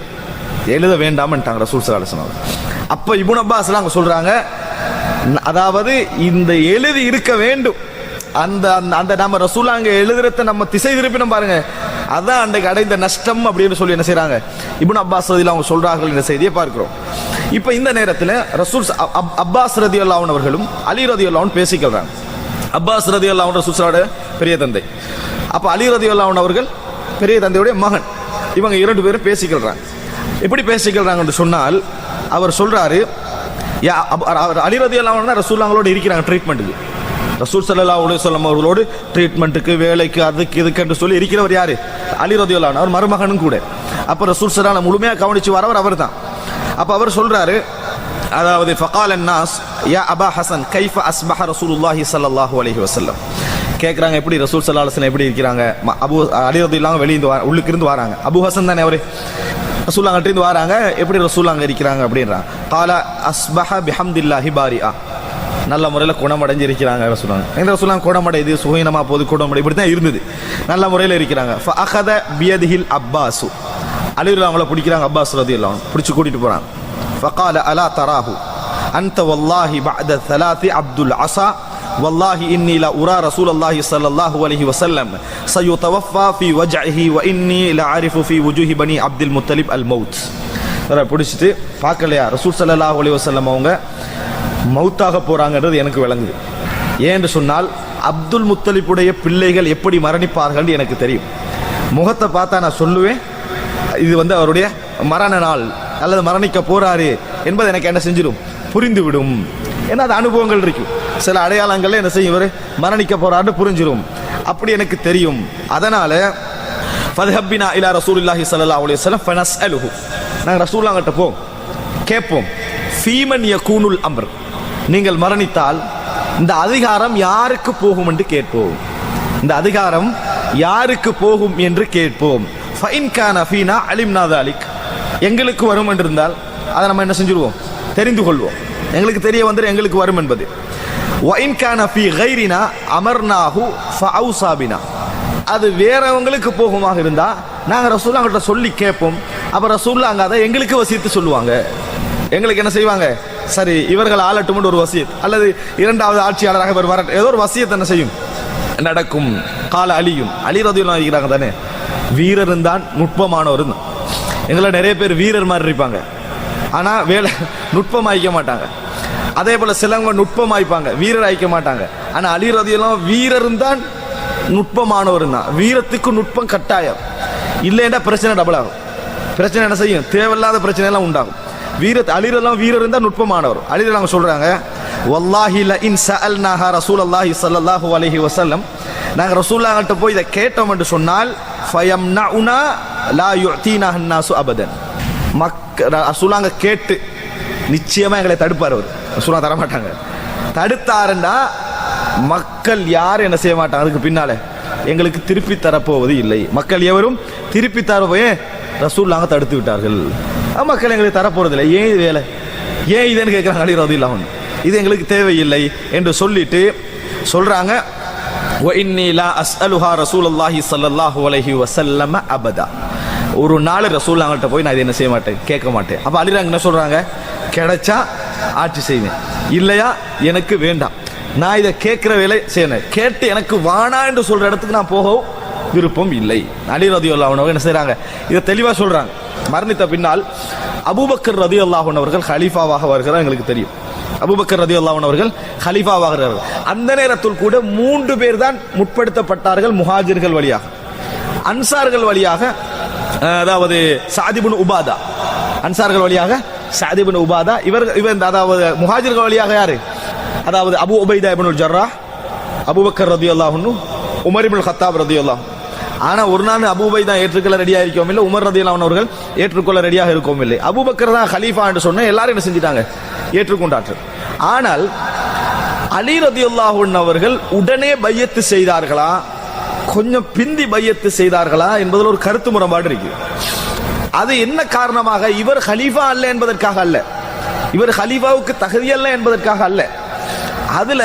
எழுத வேண்டாம்ட்டாங்க ரசூல் ஸல்லல்லாஹு அலைஹி வஸல்லம். அப்போ இப்னு அப்பாஸ்லாம் அங்கே சொல்கிறாங்க, அதாவது இந்த எழுதி இருக்க வேண்டும், அந்த நம்ம ரசூலுல்லாஹ் அங்கே எழுதுறத நம்ம திசை திருப்பினோம் பாருங்க, அதான் அன்றைக்கு அடைந்த நஷ்டம் அப்படின்னு சொல்லி என்ன செய்றாங்க இப்னு அப்பாஸ் ரலியல்லாஹு அவங்க சொல்றார்கள் என்ற செய்தியை பார்க்கிறோம். இப்போ இந்த நேரத்தில் ரசூல் அப்பாஸ் ரலியல்லாஹு அவர்களும் அலி ரலியல்லாஹு அன்ஹு பேசிக்கிறாங்க. அப்பாஸ் ரலியல்லாஹு அன்ஹு ரசூலுல்லாஹ்வுடைய பெரிய தந்தை, அப்ப அலி ரலியல்லாஹு அன்ஹு அவர்கள் பெரிய தந்தையுடைய மகன். இவங்க இரண்டு பேரும் பேசிக்கிறாங்க. எப்படி பேசிக்கிறாங்க என்று சொன்னால் அவர் சொல்றாரு, அலி ரலியல்லாஹு அன்ஹு ரசூலுல்லாஹ்வோடு இருக்கிறாங்க ட்ரீட்மெண்ட்டுக்கு. ரசூல் ஸல்லல்லாஹு அலைஹி வஸல்லம் அவர்களோடு ட்ரீட்மெண்ட்டுக்கு வேலைக்கு அதுக்கு இதுக்கு என்று சொல்லி இருக்கிறவர் யாரு? அலி ரலியல்லாஹு அன்ஹு, அவர் மருமகனும் கூட. அப்ப ரசூல் ஸல்லல்லாஹு முழுமையாக கவனிச்சு வரவர் அவர் தான். அப்ப அவர் சொல்றாரு, அதாவது ஃபகால الناس யா அபா ஹசன் கைஃப அஸ்பஹ ரசூலுல்லாஹி ஸல்லல்லாஹு அலைஹி வஸல்லம். கேட்குறாங்க எப்படி ரசூல் ஸல்லல்லாஹு அலைஹி வஸல்லம் எப்படி இருக்கிறாங்க? அபு அலி ரலியல்லாஹு வெளியிருந்து உள்ளுக்கு இருந்து வராங்க. அபு ஹசன் தானே அவரு, ரசூலுல்லாஹ் கிட்ட இருந்து வராங்க. எப்படி ரசூலுல்லாஹ் இருக்கிறாங்க அப்படின்றாங்க. கால அஸ்பஹ பிஹம்தில்லாஹி பாரிஆ, நல்ல முறையில் குணமடைஞ்சிருக்கிறாங்க ரசூலுல்லாஹ். எங்க ரசூலுல்லாஹ் குணமடையுது, சுகீனமா போது, குணமடை இப்படி தான் இருந்தது, நல்ல முறையில் இருக்கிறாங்க. ஃபஅഖத பியதிஹில் அப்பாஸ், அலி ரலியல்லாஹு அவங்கள பிடிக்கிறாங்க, அப்பாஸ் ரலியல்லாஹு அன்ஹு பிடிச்சு கூட்டிட்டு போறாங்க. ஃபகால அலா தராஹு அன்த வல்லாஹி பஅத ثلاث அப்துல் அஸா والله إني لا أرى رسول الله صلى الله عليه وسلم سيتوفى في وجعه وإني لا أعرف في وجوه بني عبد المطلب الموت. பிடிச்சிட்டு பார்க்கலையா ரசூல் ஸல்லல்லாஹு அலைஹி வஸல்லம் அவங்க மௌத்தாக போறாங்கன்றது எனக்கு விளங்குது. ஏன்னு சொன்னால் அப்துல் முத்தலிபுடைய பிள்ளைகள் எப்படி மரணிப்பார்கள் எனக்கு தெரியும். முகத்தை பார்த்தா நான் சொல்லுவேன் இது அவருடைய மரண நாள் அல்லது மரணிக்க போறாரு என்பது எனக்கு என்ன செஞ்சிடும், புரிந்துவிடும். ஏன்னா அது அனுபவங்கள் இருக்கும், சில அடையாளங்கள்ல என்ன செய்யும், இவர் மரணிக்க போறாரு புரிஞ்சிடும், அப்படி எனக்கு தெரியும். அதனால ஃபத்ஹபினா இலா ரசூலுல்லாஹி ஸல்லல்லாஹு அலைஹி வஸல்லம் ஃபனஸ்அலுஹு, நாங்கள் ரசூலுல்லாஹ் கிட்ட போம் கேட்போம். ஃபீமன் யகூனுல் அம்ர், நீங்கள் மரணித்தால் இந்த அதிகாரம் யாருக்கு போகும் என்று கேட்போம். இந்த அதிகாரம் யாருக்கு போகும் என்று கேட்போம். ஃபைன் கான ஃபீனா அலிம்னா தாலிக், எங்களுக்கு வரும் என்றிருந்தால் அதை நம்ம என்ன செஞ்சிருவோம், தெரிந்து கொள்வோம். எங்களுக்கு தெரிய வந்துடும் எங்களுக்கு வரும் என்பது. وَإِنْ كَانَ فِي غَيْرِنَا أَمَرْنَاهُ فَأَوْصَى بِنَا, அது வேறவங்களுக்கு போகுமாக இருந்தா நாங்க ரசூலுல்லாஹ் கிட்ட சொல்லி கேட்போம். அப்ப ரசூலுல்லாஹ் அங்க அதை எங்களுக்கு வசியத்து சொல்லுவாங்க. எங்களுக்கு என்ன செய்வாங்க, சரி இவர்கள் ஆளட்டும் ஒரு வசியத், அல்லது இரண்டாவது ஆட்சியாளராக இவர் வர ஏதோ ஒரு வசியத்தை என்ன செய்யும் நடக்கும். கால அலியும், அலி ரலியல்லாஹு இருக்கிறாங்க தானே, வீரரும் தான் நுட்பமானவரும் தான். எங்களை நிறைய பேர் வீரர் மாதிரி இருப்பாங்க, ஆனா வேலை நுட்பம் ஆயிக்க மாட்டாங்க. அதே போல சிலவங்க நுட்பம் ஆயிப்பாங்க, வீரர் ஆயிக்க மாட்டாங்க. ஆனா அலி ரலியல்லாஹு வீரரும் தான் நுட்பமானவரும் தான். வீரத்துக்கு நுட்பம் கட்டாயம், இல்லைன்னா பிரச்சனை டபுள் ஆகும். பிரச்சனை என்ன செய்யும், தேவையில்லாத பிரச்சனை எல்லாம் உண்டாகும். அலி ரலியல்லாஹு வீரரும் தான் நுட்பமானவர். அலி ரலியல்லாஹு சொல்றாங்க, வல்லாஹி ல இன் சஅல்னாஹா ரசூலுல்லாஹி ஸல்லல்லாஹு அலைஹி வஸல்லம், நாங்க ரசூலுல்லாஹ் கிட்ட போய் இதை கேட்டோம் என்று சொன்னால் ஃபயம்னஉனா லா யுஅதீனா அன்னாசு அபதன், ரசூலுல்லாஹ் கேட்டு நிச்சயமா எங்களை தடுப்பார். அவர் ரசூலுல்லாஹ் தர மாட்டாங்க. தடுத்தாருன்னா மக்கள் யாரும் என்ன செய்ய மாட்டாங்க, அதுக்கு பின்னால எங்களுக்கு திருப்பி தரப்போவது இல்லை. மக்கள் எவரும் திருப்பி தரப்போயே ரசூலுல்லாஹ் தடுத்து விட்டார்கள். மக்கள் எங்களுக்கு தரப்போறது இல்லை. ஏன் வேலை, ஏன் இதுன்னு கேட்கிறாங்க அலி ரலியல்லாஹு அன்ஹு. இது எங்களுக்கு தேவையில்லை என்று சொல்லிட்டு சொல்றாங்க, وَإِنِّي لَا أَسْأَلُهَا رَسُولَ اللَّهِ صَلَّى اللَّهُ عَلَيْهِ وَسَلَّمَ أَبَدًا, ஒரு நாள் ரசூலுல்லாஹ் கிட்ட போய் நான் இதை என்ன செய்ய மாட்டேன், கேட்க மாட்டேன். அப்ப அலி ரலியல்லாஹு என்ன சொல்றாங்க, கிடைச்சா ஆட்சி செய்வேன், இல்லையா எனக்கு வேண்டாம். நான் இதை கேட்கிற வேலை செய்யணும், கேட்டு எனக்கு வானா என்று சொல்ற இடத்துக்கு நான் போக விருப்பம் இல்லை. அலி ரலியல்லாஹு அன்ஹு என்ன செய்றாங்க, இதை தெளிவா சொல்றாங்க. மரணித்த பின்னால் அபூபக்கர் ரலியல்லாஹு அன்ஹு அவர்கள் கலீஃபாவாக வருகிறார், எங்களுக்கு தெரியும். அபூபக்கர் ரலியல்லாஹு அன்ஹு அவர்கள் கலீஃபாவாக வருகிறார்கள். அந்த நேரத்தில் கூட 3 பேர் தான் முற்படுத்தப்பட்டார்கள் முஹாஜிர்கள் வழியாக. அன்சார்கள் வழியாக அதாவது சஅத் இப்னு உபாதா, அன்சார்கள் வழியாக சஅத் இப்னு உபாதா, இவர் அதாவது முஹாஜிர்கள் வழியாக யாரு, அதாவது அபு உபைதா இப்னுல் ஜர்ராஹ், அபூபக்கர் ரலியல்லாஹு அன்ஹு, உமர் இப்னுல் கத்தாப் ரலியல்லாஹு. ஆனா ஒரு நாள் அபூ உபைதா ஏற்றுக்கொள்ள ரெடியாக இருக்கவும் இல்லை, உமர் ரலியல்லாஹு அன்ஹு அவர்கள் ஏற்றுக்கொள்ள ரெடியாக இருக்கவும் இல்லை. அபூபக்கர் தான் கலீஃபா என்று சொன்ன எல்லாரும் என்ன செஞ்சிட்டாங்க, ஏற்றுக்கொண்டார்கள். ஆனால் அலி ரலியல்லாஹு அன்ஹு அவர்கள் உடனே பையத்து செய்தார்களா, கொஞ்சம் பிந்தி பையத்து செய்தார்களா என்பதில் ஒரு கருத்து முரண்பாடு இருக்கு. அது என்ன காரணமாக, இவர் கலீஃபா அல்ல என்பதற்காக அல்ல, இவர் கலீஃபாவுக்கு தகுதி அல்ல என்பதற்காக அல்ல. அதுல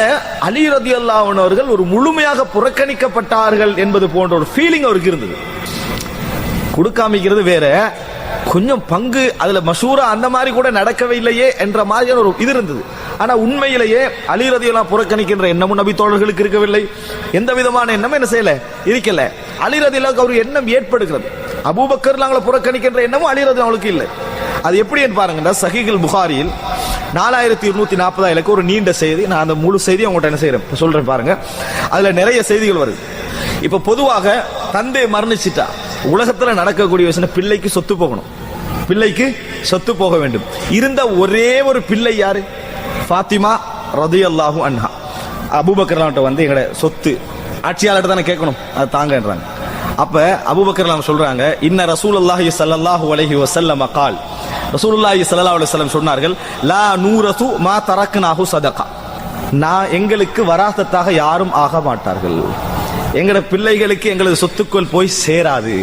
அலி ரலியல்லாஹு அன்ஹு அவர்கள் ஒரு முழுமையாக புறக்கணிக்கப்பட்டார்கள் என்பது போன்ற ஒரு ஃபீலிங் அவருக்கு இருந்தது. கொடுக்காமிக்கிறது வேற, கொஞ்சம் பங்கு அதுல மஷூரா அந்த மாதிரி கூட நடக்கவே இல்லையே என்ற மாதிரியான ஒரு இது இருந்தது. ஆனா உண்மையிலேயே அலி ரலியல்லாஹு புறக்கணிக்கின்ற எண்ணமும் நபி தோழர்களுக்கு இருக்கவில்லை. எந்த விதமான எண்ணமும் என்ன செய்யல, இருக்கல. அலி ரலியல்லாஹு ஒரு எண்ணம் ஏற்படுகிறது. அபூபக்கர் நாங்கள புறக்கணிக்கின்ற எண்ணமும் அலி ரலியல்லாஹுக்கு இல்லை. அது எப்படி பாருங்கன்னா, சஹீஹுல் புகாரியில் 4240 ஒரு நீண்ட செய்தி. நான் அந்த முழு செய்தி உங்கள்கிட்ட என்ன செய்யறேன் சொல்றேன் பாருங்க. அதுல நிறைய செய்திகள் வருது. இப்ப பொதுவாக தந்தை மரணிச்சிட்டா உலகத்துல நடக்கக்கூடிய விஷயம் பிள்ளைக்கு சொத்து போகணும், பிள்ளைக்கு சொத்து போக வேண்டும். இருந்த ஒரே ஒரு பிள்ளை யாரு? ஃபாத்திமா ரலியல்லாஹு அன்ஹா. அபூபக்கர் வந்து எங்கட சொத்து ஆட்சியாளர்கிட்ட தானே கேட்கணும், அது தாங்கன்றாங்க. அப்ப அபூபக்கர் சொல்றாங்க, இன்ன ரசூலுல்லாஹி ஸல்லல்லாஹு அலைஹி வஸல்லம் قال, ரசூலுல்லாஹி ஸல்லல்லாஹு அலைஹி வஸல்லம் சொன்னார்கள், லா நூரது மா தரக்னாஹு சதகா, நான் எங்களுக்கு வராசத்தாக யாரும் ஆக மாட்டார்கள். எங்கட பிள்ளைகளுக்கு எங்களது சொத்துக்கள் போய் சேராது.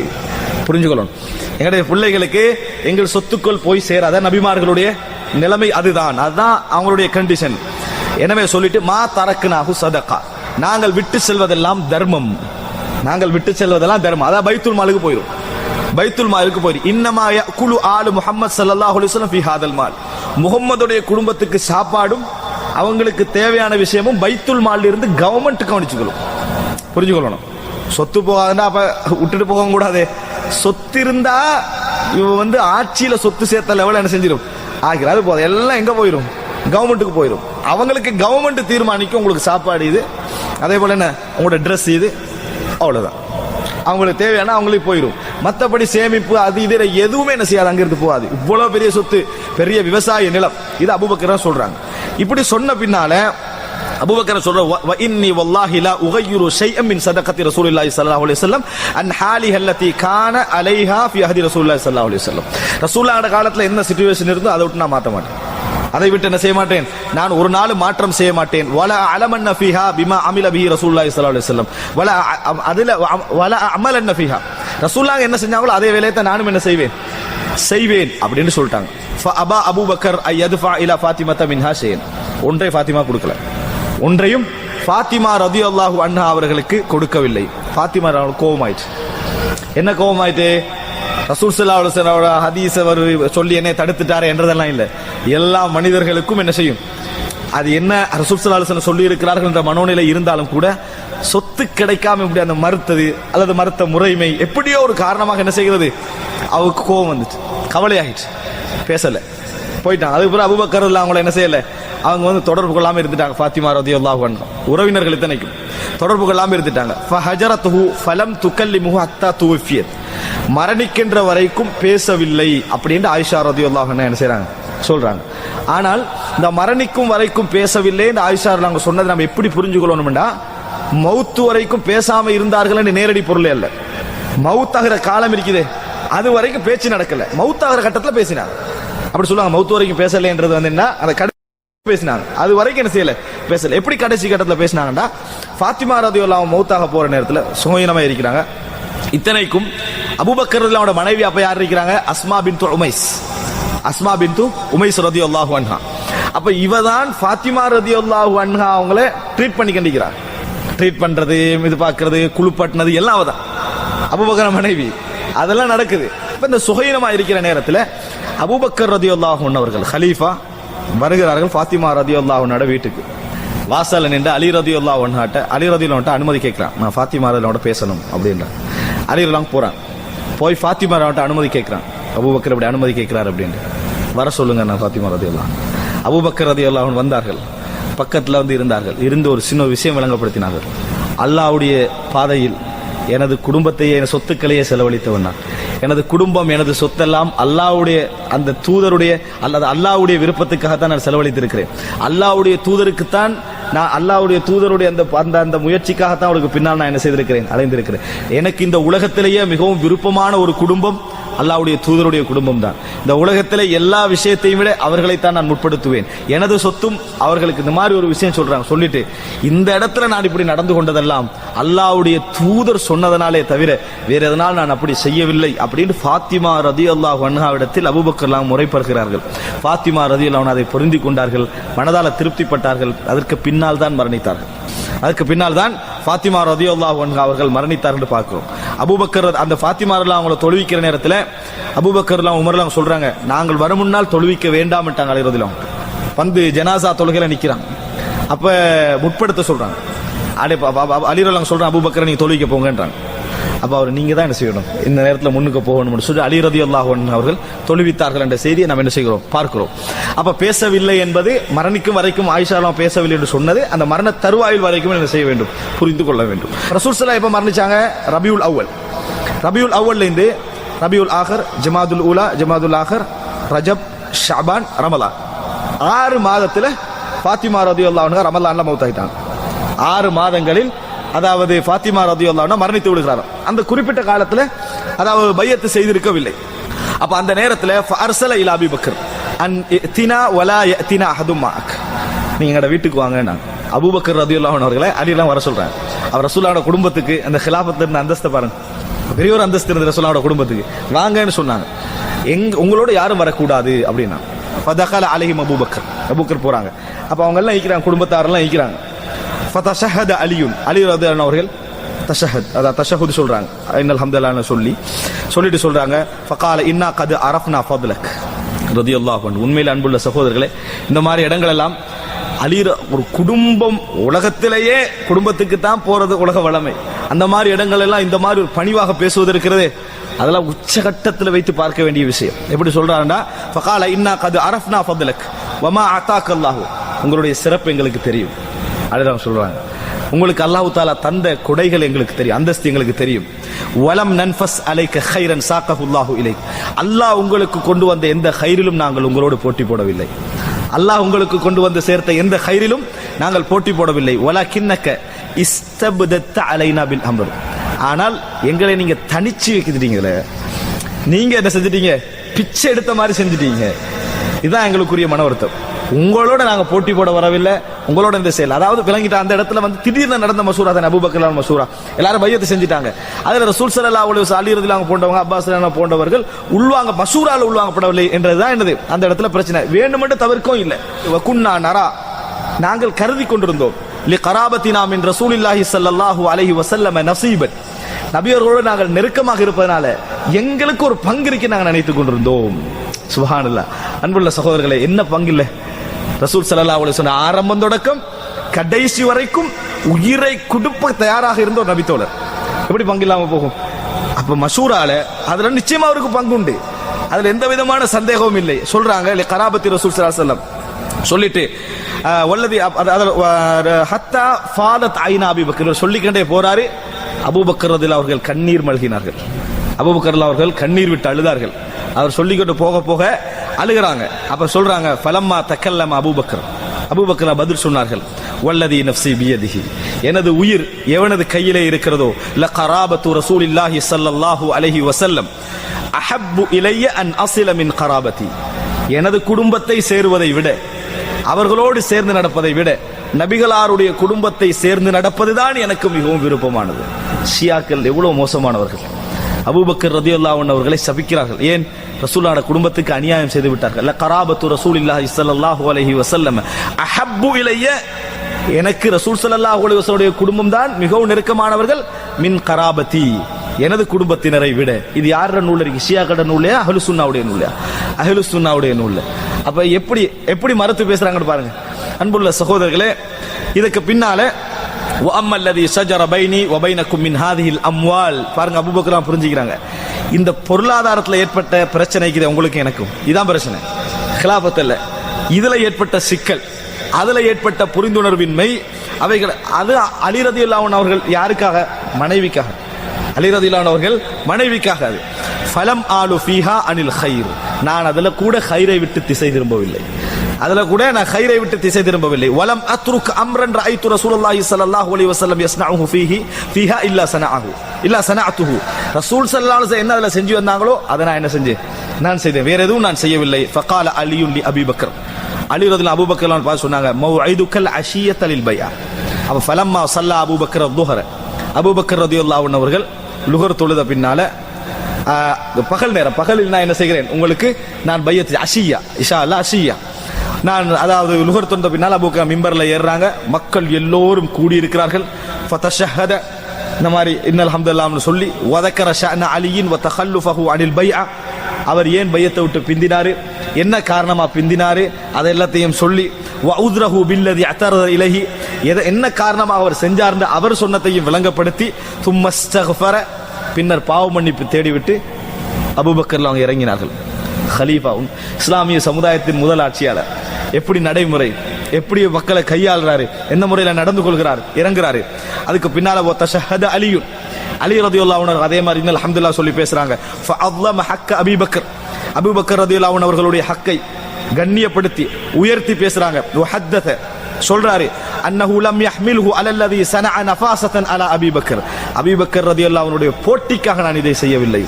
புரிஞ்சுக்கணும், எங்களுடைய பிள்ளைகளுக்கு எங்கள் சொத்துக்கள் போய் சேராத. நபிமார்களுடைய நிலைமை அதுதான், அதுதான் அவங்களுடைய கண்டிஷன். எனவே சொல்லிட்டு மா தரக்னாஹு சதகா, நாங்கள் விட்டு செல்வதெல்லாம் தர்மம், நாங்கள் விட்டு செல்வதெல்லாம் தர்மம். அதான் பைத்துல் மாலுக்கு போயிடும், பைத்துல் மாலுக்கு போயிடும். இன்னமா யகுலு ஆலு முஹம்மது ஸல்லல்லாஹு அலைஹி வஸல்லம் ஃபீ ஹாதல் மால், முஹம்மதுடைய குடும்பத்துக்கு சாப்பாடும் அவங்களுக்கு தேவையான விஷயமும் பைத்துல் மால்ல இருந்து கவர்மெண்ட் கவனிச்சுக்கணும். புரிஞ்சுக்கொள்ளணும். சொத்து போகாதுன்னா அப்ப விட்டுட்டு போக கூடாது. சொத்து இருந்தா இவ ஆட்சியில சொத்து சேர்த்த லெவல் என்ன செஞ்சிடும் ஆகிறது போதும். எல்லாம் எங்க போயிடும், கவர்மெண்ட்டுக்கு போயிடும். அவங்களுக்கு கவர்மெண்ட் தீர்மானிக்கும் உங்களுக்கு சாப்பாடு இது, அதே போல என்ன உங்களோட ட்ரெஸ் இது, அவ்வளவுதான். அவங்களுக்கு தேவையான அவங்களுக்கு போயிடும். மற்றபடி சேமிப்பு அது இது எதுவுமே என்ன செய்யாது, அங்கிருந்து போகாது. இவ்வளவு பெரிய சொத்து, பெரிய விவசாய நிலம், இது அபூபக்கர் சொல்றாங்க. இப்படி சொன்ன பின்னால அபூபக்கர் சொல்ற, வ இன்னி வல்லாஹி லா உகையிரு ஷைஅன் மின் ஸதகத்தி ரசூலில்லாஹி ஸல்லல்லாஹு அலைஹி வஸல்லம் அன் ஹாலிஹி அல்லதி கான அலைஹா ஃபி அஹதி ரசூலில்லாஹி ஸல்லல்லாஹு அலைஹி வஸல்லம். ரசூலுல்லாஹோட காலத்துல என்ன சிச்சுவேஷன் இருந்தோ அதை விட்டு நான் மாற்ற மாட்டேன், அதை விட்டு என்ன செய்ய மாட்டேன், நான் ஒரு நாள் மாற்றம் செய்ய மாட்டேன். வல அலமன்ன ஃபீஹா பிமா அமில பிஹி ரசூலுல்லாஹி ஸல்லல்லாஹு அலைஹி வஸல்லம் வல அதுல வல அமலன்ன ஃபீஹா, ரசூலுல்லாஹ் என்ன செஞ்சாங்களோ அதே வேலையை நானும் என்ன செய்வேன் அப்படின்னு சொல்லிட்டாங்க. ஃபஅபா அபூபக்கர் ஐயத்ஃபா இலா ஃபாத்திமத மின்ஹா ஷைஅன், ஒன்றை ஃபாத்திமா கொடுக்கல, ஒன்றையும் ஃபாத்திமா ரலியல்லாஹு அன்ஹா அவர்களுக்கு கொடுக்கவில்லை. ஃபாத்திமா கோபமாயிற்று. என்ன கோபமாயிட்டு? ரசூல் ஸல்லல்லாஹு அலைஹி வஸல்லம் ஹதீஸ் அவர் சொல்லி என்னை தடுத்துட்டாரு என்றதெல்லாம் இல்லை. எல்லா மனிதர்களுக்கும் என்ன செய்யும், அது என்ன ரசூல் ஸல்லல்லாஹு அலைஹி வஸல்லம் சொல்லி இருக்கிறார்கள் என்ற மனோநிலை இருந்தாலும் கூட சொத்து கிடைக்காம இப்படி அந்த மறுத்தது அல்லது மறுத்த முறைமை எப்படியோ ஒரு காரணமாக என்ன செய்கிறது, அவருக்கு கோபம் வந்துச்சு, கவலையாகிட்டு பேசல, போயிட்டான். அதுக்கு பிறகு அபூபக்கர் அவங்கள என்ன செய்யல, அவங்க தொடர்பு கொள்ளாம இருந்துட்டாங்க. ஃபாத்திமா ரலியல்லாஹு அன்ஹா உறவினர்கள் இத்தனைக்கும் தொடர்பு கொள்ளாம இருந்துட்டாங்க. ஃபஹஜரத்துஹு ஃபலம் துகல்லிமுஹு ஹத்தா துவஃபியத், மரணிக்கின்ற வரைக்கும் பேசவில்லை அப்படின்னு ஆயிஷா ரலியல்லாஹு அன்ஹா என்ன செய்றாங்க சொல்றாங்க. ஆனால் இந்த மரணிக்கும் வரைக்கும் பேசவில்லை என்று ஆயிஷா நாங்க சொன்னது நம்ம எப்படி புரிஞ்சுக்கொள்ளணும்னா, மவுத்து வரைக்கும் பேசாம இருந்தார்கள் என்று நேரடி பொருள் அல்ல. மவுத்தாகிற காலம் இருக்குது, அது வரைக்கும் பேச்சு நடக்கல, மவுத்தாகிற கட்டத்தில் பேசினாங்க. அப்படி சொல்லுவாங்க, மவுத்து வரைக்கும் பேசலைன்றது என்ன, அந்த பேசினாங்க, அது வரைக்கும் என்ன செய்யல பேசல. எப்படி கடைசி கட்டத்தில் பேசினாங்கன்னா, ஃபாத்திமா ரலியல்லாஹு மௌத்தாக போற நேரத்தில் சுகீனமா இருக்கிறாங்க. இத்தனைக்கும் அபூபக்கர் ரலியல்லாஹு மனைவி அப்ப யார் இருக்கிறாங்க, அஸ்மா பின்து உமைஸ், அஸ்மா பின்து உமைஸ் ரலியல்லாஹு அன்ஹா. அப்ப இவதான் ஃபாத்திமா ரலியல்லாஹு அன்ஹா அவங்கள ட்ரீட் பண்ணி கண்டிக்கிறார். ட்ரீட் பண்றது, இது பார்க்கறது, குளிப்பாட்டினது எல்லாம் அவதான், அபூபக்கர் மனைவி. அதெல்லாம் நடக்குது. இப்ப இந்த சுகீனமா இருக்கிற நேரத்தில் அபூபக்கர் ரலியல்லாஹு அன்ஹு அவர்கள் ஹலீஃபா வருகிறார்கள் ஃபாத்திமா ரலியல்லாஹு அன்ஹா வீட்டுக்கு. வாசல்ல நின்று அலி ரலியல்லாஹு அன்ஹாட்ட, அலி ரலியல்லாஹு அன்ஹா அனுமதி கேட்கிறான், நான் ஃபாத்திமா ரலியல்லாஹு பேசணும் அப்படின்ற. அலி ரலியல்லாஹு போறான், போய் ஃபாத்திமா ரலியல்லாஹு அனுமதி கேட்கிறான். அபூபக்கர் அப்படி அனுமதி கேட்கிறார் அப்படின்னு, வர சொல்லுங்க நான் ஃபாத்திமா ரலியல்லாஹு. அபூபக்கர் ரலியல்லாஹு வந்தார்கள், பக்கத்துல இருந்தார்கள், இருந்து ஒரு சின்ன விஷயம் விளங்கப்படுத்தினார்கள். அல்லாஹ்வுடைய பாதையில் எனது குடும்பத்தையே, என் சொத்துக்களையே செலவழித்தவன் நான். எனது குடும்பம், எனது சொத்தெல்லாம் அல்லாஹ்வுடைய அந்த தூதருடைய அல்லது அல்லாஹ்வுடைய விருப்பத்துக்காகத்தான் நான் செலவழித்திருக்கிறேன். அல்லாஹ்வுடைய தூதருக்குத்தான் நான், அல்லாஹ்வுடைய தூதருடைய அந்த அந்த முயற்சிக்காகத்தான் அவருக்கு பின்னால் நான் என்ன செய்திருக்கிறேன், அடைந்திருக்கிறேன். எனக்கு இந்த உலகத்திலேயே மிகவும் விருப்பமான ஒரு குடும்பம் அல்லாஹ்வுடைய தூதருடைய குடும்பம் தான். இந்த உலகத்திலே எல்லா விஷயத்தையும் விட அவர்களைத்தான் நான் முற்படுத்துவேன். எனது சொத்தும் அவர்களுக்கு இந்த மாதிரி ஒரு விஷயம் சொல்றாங்க. சொல்லிட்டு இந்த இடத்துல நான் இப்படி நடந்து கொண்டதெல்லாம் அல்லாஹ்வுடைய தூதர் சொன்னதனாலே தவிர வேற எதனால் நான் அப்படி செய்யவில்லை அப்படின்னு ஃபாத்திமா ரலியல்லாஹு அன்ஹாவிடத்தில் அபூபக்கர் முறைப்படுகிறார்கள். ஃபாத்திமா ரலியல்லாஹு அன்ஹா அதை பொருந்தி கொண்டார்கள், மனதால திருப்திப்பட்டார்கள். அதற்கு பின்னால் தான் மரணித்தார்கள். அதுக்கு பின்னால் தான் ஃபாத்திமா ரலியல்லாஹு அன்ஹா அவர்கள் மரணித்தார் என்று பார்க்கிறோம். அபூபக்கர் அந்த ஃபாத்திமா அவங்கள தொழுவிக்கிற நேரத்தில் அபூபக்கர்லாம் உமர்லாம் சொல்றாங்க, நாங்கள் வர முன்னால் தொழுவிக்க வேண்டாம்ட்டாங்க. அலிரதிலாம் வந்து ஜனாசா தொழுகையில நிக்கிறாங்க. அப்ப முற்படுத்த சொல்றாங்க. அலிரலாம் சொல்றாங்க, அபூபக்கரை நீங்க தொழுவிக்க போங்கன்றாங்க. அப்ப அவர் நீங்க தான் என்ன செய்யணும், இந்த நேரத்தில் முன்னுக்கு போகணும்னு சொல்லி அலி ரலியல்லாஹு அன்ஹு அவர்கள் தொழுவித்தார்கள் என்ற செய்தியை நாம் என்ன செய்கிறோம், பார்க்கிறோம். அப்ப பேசவில்லை என்பது மரணிக்கும் வரைக்கும் ஆயிஷா பேசவில்லை என்று சொன்னது அந்த மரண தருவாயில் வரைக்கும் என்ன செய்ய வேண்டும், புரிந்து கொள்ள வேண்டும். ரசூல் ஸல்லல்லாஹு எப்ப மரணிச்சாங்க, ரபியுல் அவ்வல். ரபியுல் அவ்வல்ல இருந்து ரபியுல் ஆஹர், ஜமாதுல் ஊலா, ஜமாதுல் ஆஹர், ரஜப், ஷஅபான், ரமலான் 6 மாதத்துல ஃபாத்திமா ரலியல்லாஹு அன்ஹா ரமலான்ல மௌத்தாயிட்டாங்க. 6 மாதங்களில் அதாவது ஃபாத்திமா ரலியல்லாஹு அன்ஹா மரணித்து விடுகிறார். அந்த குறிப்பிட்ட காலத்துல அதாவது பையத்து செய்திருக்கவில்லை. அப்ப அந்த நேரத்துல ஃபஅர்ஸல இலா அபீ பக்கர் அன் இத்தினா வலா யத்தினா அஹதும் மஅக், நீங்க எங்கட வீட்டுக்கு வாங்க. அபூபக்கர் ரலியல்லாஹு அன்ஹு அவர்களை அலிலாம் வர சொல்றாங்க. அவர் ரசூலுல்லாஹ்வோட குடும்பத்துக்கு அந்த খিলাফத்துல இருந்த அந்தஸ்தை பாருங்க, பெரிய ஒரு அந்தஸ்து இருந்த ரசூலுல்லாஹ்வோட குடும்பத்துக்கு வாங்கன்னு சொன்னாங்க. உங்களோட யாரும் வரக்கூடாது அப்படின்னா ஃபதகல அலைஹிம் அபூபக்கர். அபூபக்கர் போறாங்க. அப்ப அவங்க எல்லாம் ஈக்கிறாங்க, குடும்பத்தாரெல்லாம் ஈக்கிறாங்க. ஃபதஷஹத அலியுன், அலி ரலியல்லாஹு அன்ஹு அவர்கள் தஷஹத், அத தஷஹுத் சொல்றாங்க, இன்னல் ஹம்துலில்லாஹ்னு சொல்லிட்டு சொல்றாங்க, ஃபகால இன்னா கத் அரஃப்னா ஃபத்லக் ரலியல்லாஹு அன்ஹு. உண்மையிலே அன்புள்ள சகோதரர்களே, இந்த மாதிரி இடங்கள் எல்லாம் ஒரு குடும்பம், உலகத்திலேயே குடும்பத்துக்கு தான் போறது உலக வளமை. அந்த மாதிரி இடங்கள் எல்லாம் இந்த மாதிரி ஒரு பணிவாக பேசுவது இருக்கிறதே, அதெல்லாம் உச்சகட்டத்தில் வைத்து பார்க்க வேண்டிய விஷயம். எப்படி சொல்றாருன்னா, ஃபகால இன்னா கத் அரஃப்னா ஃபத்லக் வமா அதாக்கல்லாஹு, உங்களுடைய சிறப்பு எங்களுக்கு தெரியும். அதுதான் சொல்றாங்க, உங்களுக்கு அல்லாஹ் தஆலா தந்த கொடைகள் எங்களுக்கு தெரியும், அந்தஸ்து எங்களுக்கு தெரியும். வலம் நன்ஃபஸ் அலைக கைரன் சாக்கஹுல்லாஹு இலைக், அல்லாஹ் உங்களுக்கு கொண்டு வந்த எந்த கைரிலும் நாங்கள் உங்களோடு போட்டி போடவில்லை. அல்லாஹ் உங்களுக்கு கொண்டு வந்து சேர்த்த எந்த கைரிலும் நாங்கள் போட்டி போடவில்லை. வலகின்னக இஸ்தப்தத்த அலைனா பில் அம்ர், ஆனால் எங்களை நீங்க தனிச்சு வைக்கிறீங்களே, நீங்க என்ன செஞ்சிட்டீங்க, பிச்சை எடுத்த மாதிரி செஞ்சிட்டீங்க. இதுதான் எங்களுக்குரிய மன வருத்தம். உங்களோட நாங்க போட்டி போட வரவில்லை, உங்களோட இந்த செயல். அதாவது விளங்கிட்ட அந்த இடத்துல வந்து திடீர்னு நடந்த மசூரா தான் அபூபக்கர் மசூரா, எல்லாரும் பையத்தை செஞ்சிட்டாங்க. அதுல ரசூல் ஸல்லல்லாஹு அலைஹி வஸல்லம், அலி ரலியல்லாஹு போன்றவங்க, அப்பாஸ் ரலியல்லாஹு போன்றவர்கள் உள்வாங்க மசூரால உள்வாங்கப்படவில்லை என்றதுதான் என்னது அந்த இடத்துல பிரச்சனை. வேண்டுமென்று தவிர்க்கவும் இல்லை. வகுன்னா நரா, நாங்கள் கருதி கொண்டிருந்தோம், லி கராபத்தினா மின் ரசூலில்லாஹி ஸல்லல்லாஹு அலைஹி வஸல்லம் நஸீபன், நபியர்களோடு நாங்கள் நெருக்கமாக இருப்பதனால எங்களுக்கு ஒரு பங்கு இருக்கு நாங்கள் நினைத்துக் கொண்டிருந்தோம். சுப்ஹானல்லாஹ். அன்புள்ள சகோதரர்களே, என்ன பங்கு இல்லை, ரசூல் ஸல்லல்லாஹு அலைஹி வஸல்லம் ஆரம்பம் தொடக்கம் கடைசி வரைக்கும் உயிரை கொடுப்ப தயாராக இருந்த ஒரு நபித்தோழர், எப்படி பங்கு இல்லாம போகும்? அப்ப மஷூரால அதுல நிச்சயமா அவருக்கு பங்கு உண்டு, அதுல எந்த விதமான சந்தேகமும் இல்லை. சொல்றாங்க கராபத்தி ரசூல் ஸல்லல்லாஹு அலைஹி வஸல்லம் சொல்லிட்டு வல்லதி ஹத்தா ஃபாதத் ஐனா அபூபக்கர் சொல்லிக்கண்டே போறாரு. அபூபக்கர் ரலியல்லாஹு அவர்கள் கண்ணீர் மல்கினார்கள். அபூபக்கர் அவர்கள் கண்ணீர் விட்டு அழுதார்கள். அவர் சொல்லிக்கிட்டு போக போக அழுகிறாங்க. அப்ப சொல்றாங்க, ஃபலம்மா தக்கல்லம அபூபக்கர், அபூபக்கர் பதில் சொன்னார்கள், வல்லதி நஃப்ஸி பியதிஹி, எனது உயிர் எவனது கையிலே இருக்கிறதோ, லகராபத்து ரசூலில்லாஹி ஸல்லல்லாஹு அலைஹி வஸல்லம் அஹப்பு இலைய அன் அஸில மின் கராபதி, எனது குடும்பத்தை சேருவதை விட, அவர்களோடு சேர்ந்து நடப்பதை விட நபிகளாருடைய குடும்பத்தை சேர்ந்து நடப்பதுதான் எனக்கு மிகவும் விருப்பமானது. ஷியாக்கள் எவ்வளவு மோசமானவர்கள். அபூபக்கர் ரலியல்லாஹு அன்ஹு அவர்களை சபிக்கிறார்கள். ஏன்? ரசூலுல்லாஹ்வுடைய குடும்பத்துக்கு அநியாயம் செய்து விட்டார்கள். லகராபத்து ரசூலில்லாஹி ஸல்லல்லாஹு அலைஹி வஸல்லம் அஹப்பு இலைய, எனக்கு ரசூல் ஸல்லல்லாஹு அலைஹி வஸல்லம் குடும்பம் தான் மிகவும் நெருக்கமானவர்கள், மின் கராபதி, எனது குடும்பத்தினரை விட. இது யாரோட நூல் இருக்கு? ஷியாக்களோட நூல்லையா, அஹ்லு சுன்னாவுடைய நூல்லையா? அஹ்லு சுன்னாவுடைய நூல்ல. அப்ப எப்படி மறுத்து பேசுறாங்கன்னு பாருங்க. அன்புள்ள சகோதரர்களே, இதுக்கு பின்னால வஅம்மல்லதி ஷஜர பைனி வபைனக்கும் மின் ஹாதிஹில் அம்வால், பாருங்க அபூபக்கர் புரிஞ்சுக்கிறாங்க, இந்த பொருளாதாரத்தில் ஏற்பட்ட பிரச்சனைக்கு உங்களுக்கு எனக்கும் இதான் பிரச்சனை, கிலாபத்தில் இதுல ஏற்பட்ட சிக்கல், அதுல ஏற்பட்ட புரிந்துணர்வின்மை, அவைகள் அது அலி ரலியல்லாஹு அன்ஹு அவர்கள் யாருக்காக? மனைவிக்காக. அலி ரலியல்லாஹு அன்ஹு அவர்கள் மனைவிக்காக. அது ஃபலம் ஆலு ஃபீஹா அனில் கைர், நான் அதுல கூட கைரை விட்டு திசை திரும்பவில்லை, அதுல கூட நான் கைரை விட்டு திசை திரும்பவில்லை. வலம் அத்ருக் அம்ரன் ரஅய்து ரசூலுல்லாஹி ஸல்லல்லாஹு அலைஹி வஸல்லம் யஸ்னஉஹு ஃபீஹா இல்லா ஸனஅத்துஹு, ரசூல் ஸல்லல்லாஹு அலைஹி வஸல்லம் என்ன அதுல செஞ்சு வந்தாங்களோ அதை நான் என்ன செஞ்சேன்? நான் செய்தேன், வேற எதுவும் நான் செய்யவில்லை. ஃபகால அலியுன் லி அபீ பக்கர், அலி ரலியல்லாஹு அபூபக்கர் பார்த்து சொன்னாங்க, மௌஇதுக்கல் அஷியத லில் பைஅ. அப்ப ஃபலம்மா ஸல்லா அபூபக்கர் அத்-துஹர, அபூபக்கர் ரலியல்லாஹு அன்ஹு அவர்கள் லுஹர் தொழுத பின்னால பகல் நேரம், பகலில் நான் என்ன செய்கிறேன், உங்களுக்கு நான் பையத் அஷியா, இஷா அல்ல அஷியா, நான் அதாவது லுகர் தொண்ட பின்னால் அபூபக்கர் மிம்பர்ல ஏறுறாங்க, மக்கள் எல்லோரும் கூடியிருக்கிறார்கள். ஃபதஷஹத இந்த மாதிரி இன்னல் ஹம்துலில்லாஹ்னு சொல்லி வதக்கர ஷஅன அலியின் வ தகல்லுஃபஹு அனில் பைஅ, அவர் ஏன் பையத்தை விட்டு பிந்தினாரு, என்ன காரணமா பிந்தினாரு, அதை எல்லாத்தையும் சொல்லி வ உத்ரஹு பில்லதி அத்தரத இலைஹி, என்ன காரணமா அவர் செஞ்சார்னு அவர் சொன்னதையும் விளங்கப்படுத்தி தும்மஸ்தக்ஃபர, பின்னர் பாவ மன்னிப்பு தேடிவிட்டு அபூபக்கர்ல அவங்க இறங்கினார்கள். ஹலீஃபா, இஸ்லாமிய சமுதாயத்தின் முதல் ஆட்சியாளர், எப்படி நடைமுறை, எப்படி மக்களை கையாளுறாரு, எந்த முறையில் நடந்து கொள்கிறார், இறங்குறாரு. அதுக்கு பின்னால தஷஹத அலியுன், அலி ரலியல்லாஹு அன்ஹு அதே மாதிரி இன்னல் அல்ஹம்துலில்லாஹ் சொல்லி பேசுறாங்க. ஃபஅظم حق ابي بكر, அபூபக்கர் ரலியல்லாஹு அன்ஹு அவர்களுடைய ஹக்கை கண்ணியப்படுத்தி உயர்த்தி பேசுறாங்க. வஹத்தத சொல்றாரு, அன்னஹு லம் யஹ்மில்ஹு அலல்லதி ஸனஅ நஃபாஸதன் அலா அபி பக்கர், அபூபக்கர் ரலியல்லாஹு அன்ஹுடைய போட்டிக்காக நான் இதை செய்யவில்லை,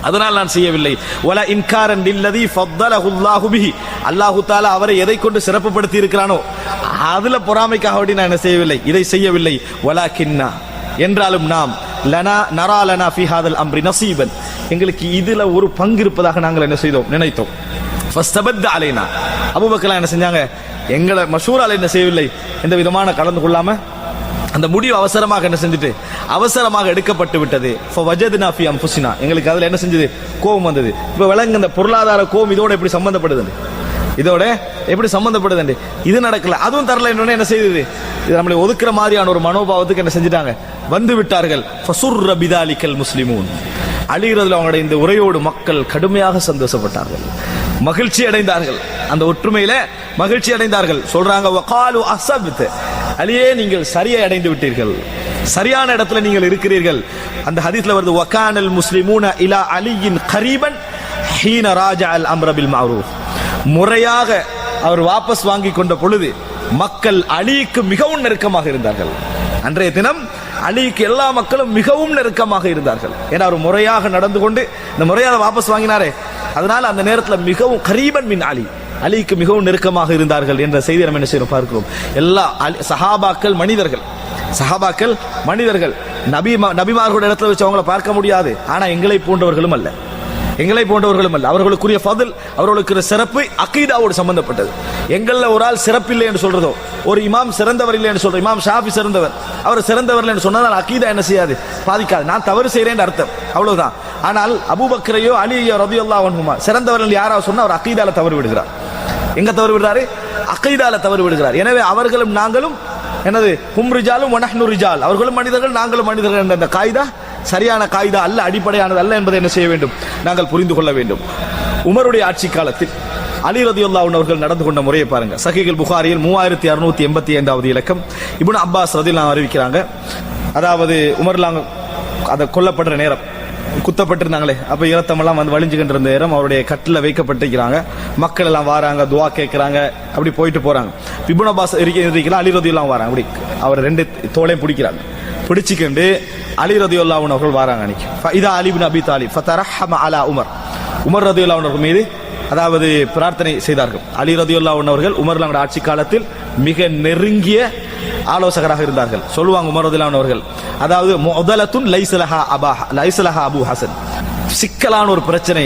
அதனால் நான் செய்யவில்லை. வல இன்காரன் லில்லதி ஃபضله الله به, அல்லாஹ் தஆலா அவரை எதை கொண்டு சிறப்புப்படுத்தி இருக்கிறானோ அதுல பொறாமைக்காக வேண்டி நான் என்ன செய்யவில்லை, இதை செய்யவில்லை. வலாக்கின்னா, என்றாலும் நாம் லனா நரா லனா ஃபீ ஹாதல் அம்ரி நஸீபன், எங்களுக்கு இதுல ஒரு பங்கு இருப்பதாக நாங்கள் என்ன செய்தோம், நினைத்தோம். ஃபஸ்தபத்த அலைனா, அபூபக்கர் என்ன செஞ்சாங்க, எங்களை மஷூரால என்ன செய்யவில்லை, எந்த விதமான கலந்து கொள்ளாம அந்த முடிவு அவசரமாக என்ன செஞ்சுட்டு அவசரமாக எடுக்கப்பட்டு விட்டது. ஃபவஜத்னா ஃபீ அன்ஃபுஸினா, எங்களுக்கு அதுல என்ன செஞ்சது, கோபம் வந்தது. இப்ப விளங்க இந்த பொருளாதார கோபம் இதோட எப்படி சம்பந்தப்படுது, இதோட எப்படி சம்பந்தப்படுது, இது நடக்கல அதுவும் தரல என்ன செய்தது, இது நம்மளை ஒதுக்குற மாதிரியான ஒரு மனோபாவத்துக்கு என்ன செஞ்சிட்டாங்க, வந்து விட்டார்கள். ஃபசுர்ர பிதாலிகல் முஸ்லிமூன், அலி ரலியல்லாஹு அவங்களுடைய இந்த உரையோடு மக்கள் கடுமையாக சந்தோஷப்பட்டார்கள், மகிழ்ச்சி அடைந்தார்கள், அந்த ஒற்றுமையில மகிழ்ச்சி அடைந்தார்கள். சொல்றாங்க, வகாலு அஸப்த, அலியே நீங்கள் சரியை அடைந்து விட்டீர்கள், சரியான இடத்துல நீங்கள் இருக்கிறீர்கள். அந்த ஹதீஸ்ல வருது, வகானல் முஸ்லிமூன இலா அலியின் கரீபன் ஹீன ராஜஅல் அம்ர பில் மஅரூஃப், முறையாக அவர் வாபஸ் வாங்கி கொண்ட பொழுது மக்கள் அலிக்கு மிகவும் நெருக்கமாக இருந்தார்கள். அன்றைய தினம் அலிக்கு எல்லா மக்களும் மிகவும் நெருக்கமாக இருந்தார்கள். ஏன்னா அவர் முறையாக நடந்து கொண்டு இந்த முறையாக வாபஸ் வாங்கினாரே, அதனால அந்த நேரத்தில் மிகவும் கரீபன் மின் அலி, அலிக்கு மிகவும் நெருக்கமாக இருந்தார்கள் என்ற செய்தி நம்ம என்ன செய்யறோம் பார்க்கிறோம். எல்லா சஹாபாக்கள் மனிதர்கள், சஹாபாக்கள் மனிதர்கள், நபிமார்களுடைய இடத்துல வச்சு அவங்களை பார்க்க முடியாது. ஆனா எங்களை போன்றவர்களும் அல்ல, எங்களை போன்றவர்களும் அல்ல. அவர்களுக்குரிய ஃபضல், அவர்களுக்குரிய சிறப்பு அகீதாவோடு சம்பந்தப்பட்டது. எங்கள்ல ஒரு ஆள் சிறப்பில்லை என்று சொல்றதோ, ஒரு இமாம் சிறந்தவர் இல்லை என்று சொல்றோம், இமாம் ஷாஃபி சிறந்தவர், அவர் சிறந்தவர் என்று சொன்னால் அகீதா என்ன செய்யாது, பாதிக்காது. நான் தவறு செய்கிறேன் அர்த்தம், அவ்வளவுதான். ஆனால் அபூபக்கரையோ அலியோ ரலியல்லாஹு அன்ஹுமா சிறந்தவர்கள் யாராவது சொன்னா அவர் அகீதால தவறு விடுகிறார். எங்க தவறு விடுறாரு, அகீதால தவறு விடுகிறார். எனவே அவர்களும் நாங்களும் என்னது, ஹும் ரிஜாலும் வனஹ்னு ரிஜால், அவர்களும் மனிதர்கள் நாங்களும் மனிதர்கள் என்ற அந்த காயிதா சரியான காயிதா அல்ல, அடிப்படையானது அல்ல என்பதை என்ன செய்ய வேண்டும், நாங்கள் புரிந்து கொள்ள வேண்டும். உமருடைய ஆட்சி காலத்தில் அலி ரலியல்லாஹு அன்ஹு அவர்கள் நடந்து கொண்ட முறையை பாருங்க. சஹீஹுல் புகாரியில் 3685வது இலக்கம். இப்னு அப்பாஸ் ரலியல்லாஹு அறிவிக்கிறாங்க, அதாவது உமர்லாங்க அதை கொல்லப்படுற நேரம், குத்தப்பட்டிருந்தாங்களே, அப்ப இரத்தமெல்லாம் வந்து வலிஞ்சுகின்ற நேரம் அவருடைய கட்டில் வைக்கப்பட்டிருக்கிறாங்க. மக்கள் எல்லாம் வராங்க, துவா கேட்கிறாங்க, அப்படி போயிட்டு போறாங்க. இப்னு அப்பாஸ் இருக்கலாம், அலி ரலியல்லாஹு வராங்க, அப்படி அவர் ரெண்டு தோளையும் பிடிக்கிறாங்க, பிடிச்சிக்கிண்டு அலி ரலியல்லாஹு அன்ஹு அவர்கள் வராங்க. அன்னைக்கு இதா அலி இப்னு அபி தாலிப் ஃபதரஹம அலா உமர், உமர் ரலியல்லாஹு அன்ஹு மீது அதாவது பிரார்த்தனை செய்தார்கள். அலி ரலியல்லாஹு அன்ஹு அவர்கள் உமர்லாங்க ஆட்சி காலத்தில் மிக நெருங்கிய ஆலோசகராக இருந்தார்கள். சொல்லுவாங்க உமர் ரலியல்லாஹு அன்ஹு அவர்கள், அதாவது முஅதலத்துன் லைஸலஹா அபு ஹசன், சிக்கலான ஒரு பிரச்சனை,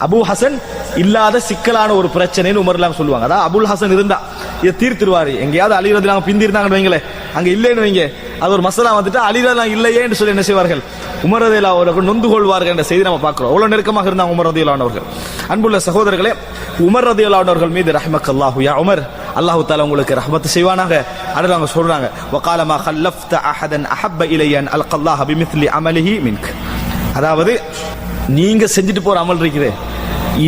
அபு ஹசன் இல்லாத சிக்கலான ஒரு பிரச்சனைன்னு உமர்லாம் சொல்லுவாங்க. அதாவது அபுல் ஹசன் இருந்தா இதை தீர்த்துருவாரு. எங்கேயாவது அலி ரலியல்லாஹு பிந்தி இருந்தாங்கன்னு வைங்களேன், அங்க இல்லைன்னு வைங்க, அது ஒரு மசலா வந்துட்டு அலி ரலியல்லாஹு இல்லையே என்று சொல்லி என்ன செய்வார்கள், உமர் ரலியல்லாஹு அவர்கள் நொந்து கொள்வார்கள் என்ற செய்தி நம்ம பார்க்கிறோம். அவ்வளவு நெருக்கமாக இருந்தாங்க உமர் ரலியல்லாஹு அவர்கள். அன்புள்ள சகோதரர்களே, உமர் ரலியல்லாஹு அவர்கள் மீது ரஹ்மக்கல்லாஹு யா உமர், அல்லாஹ் தஆலா உங்களுக்கு ரஹ்மத் செய்வானாக. அடுத்து சொல்றாங்க, வகால மா கல்லஃப்த அஹதன் அஹப்ப இலைய அன் அல்கல்லாஹ பிமித்லி அமலிஹி மின்க, அதாவது நீங்க செஞ்சுட்டு போற அமல் இருக்குதே,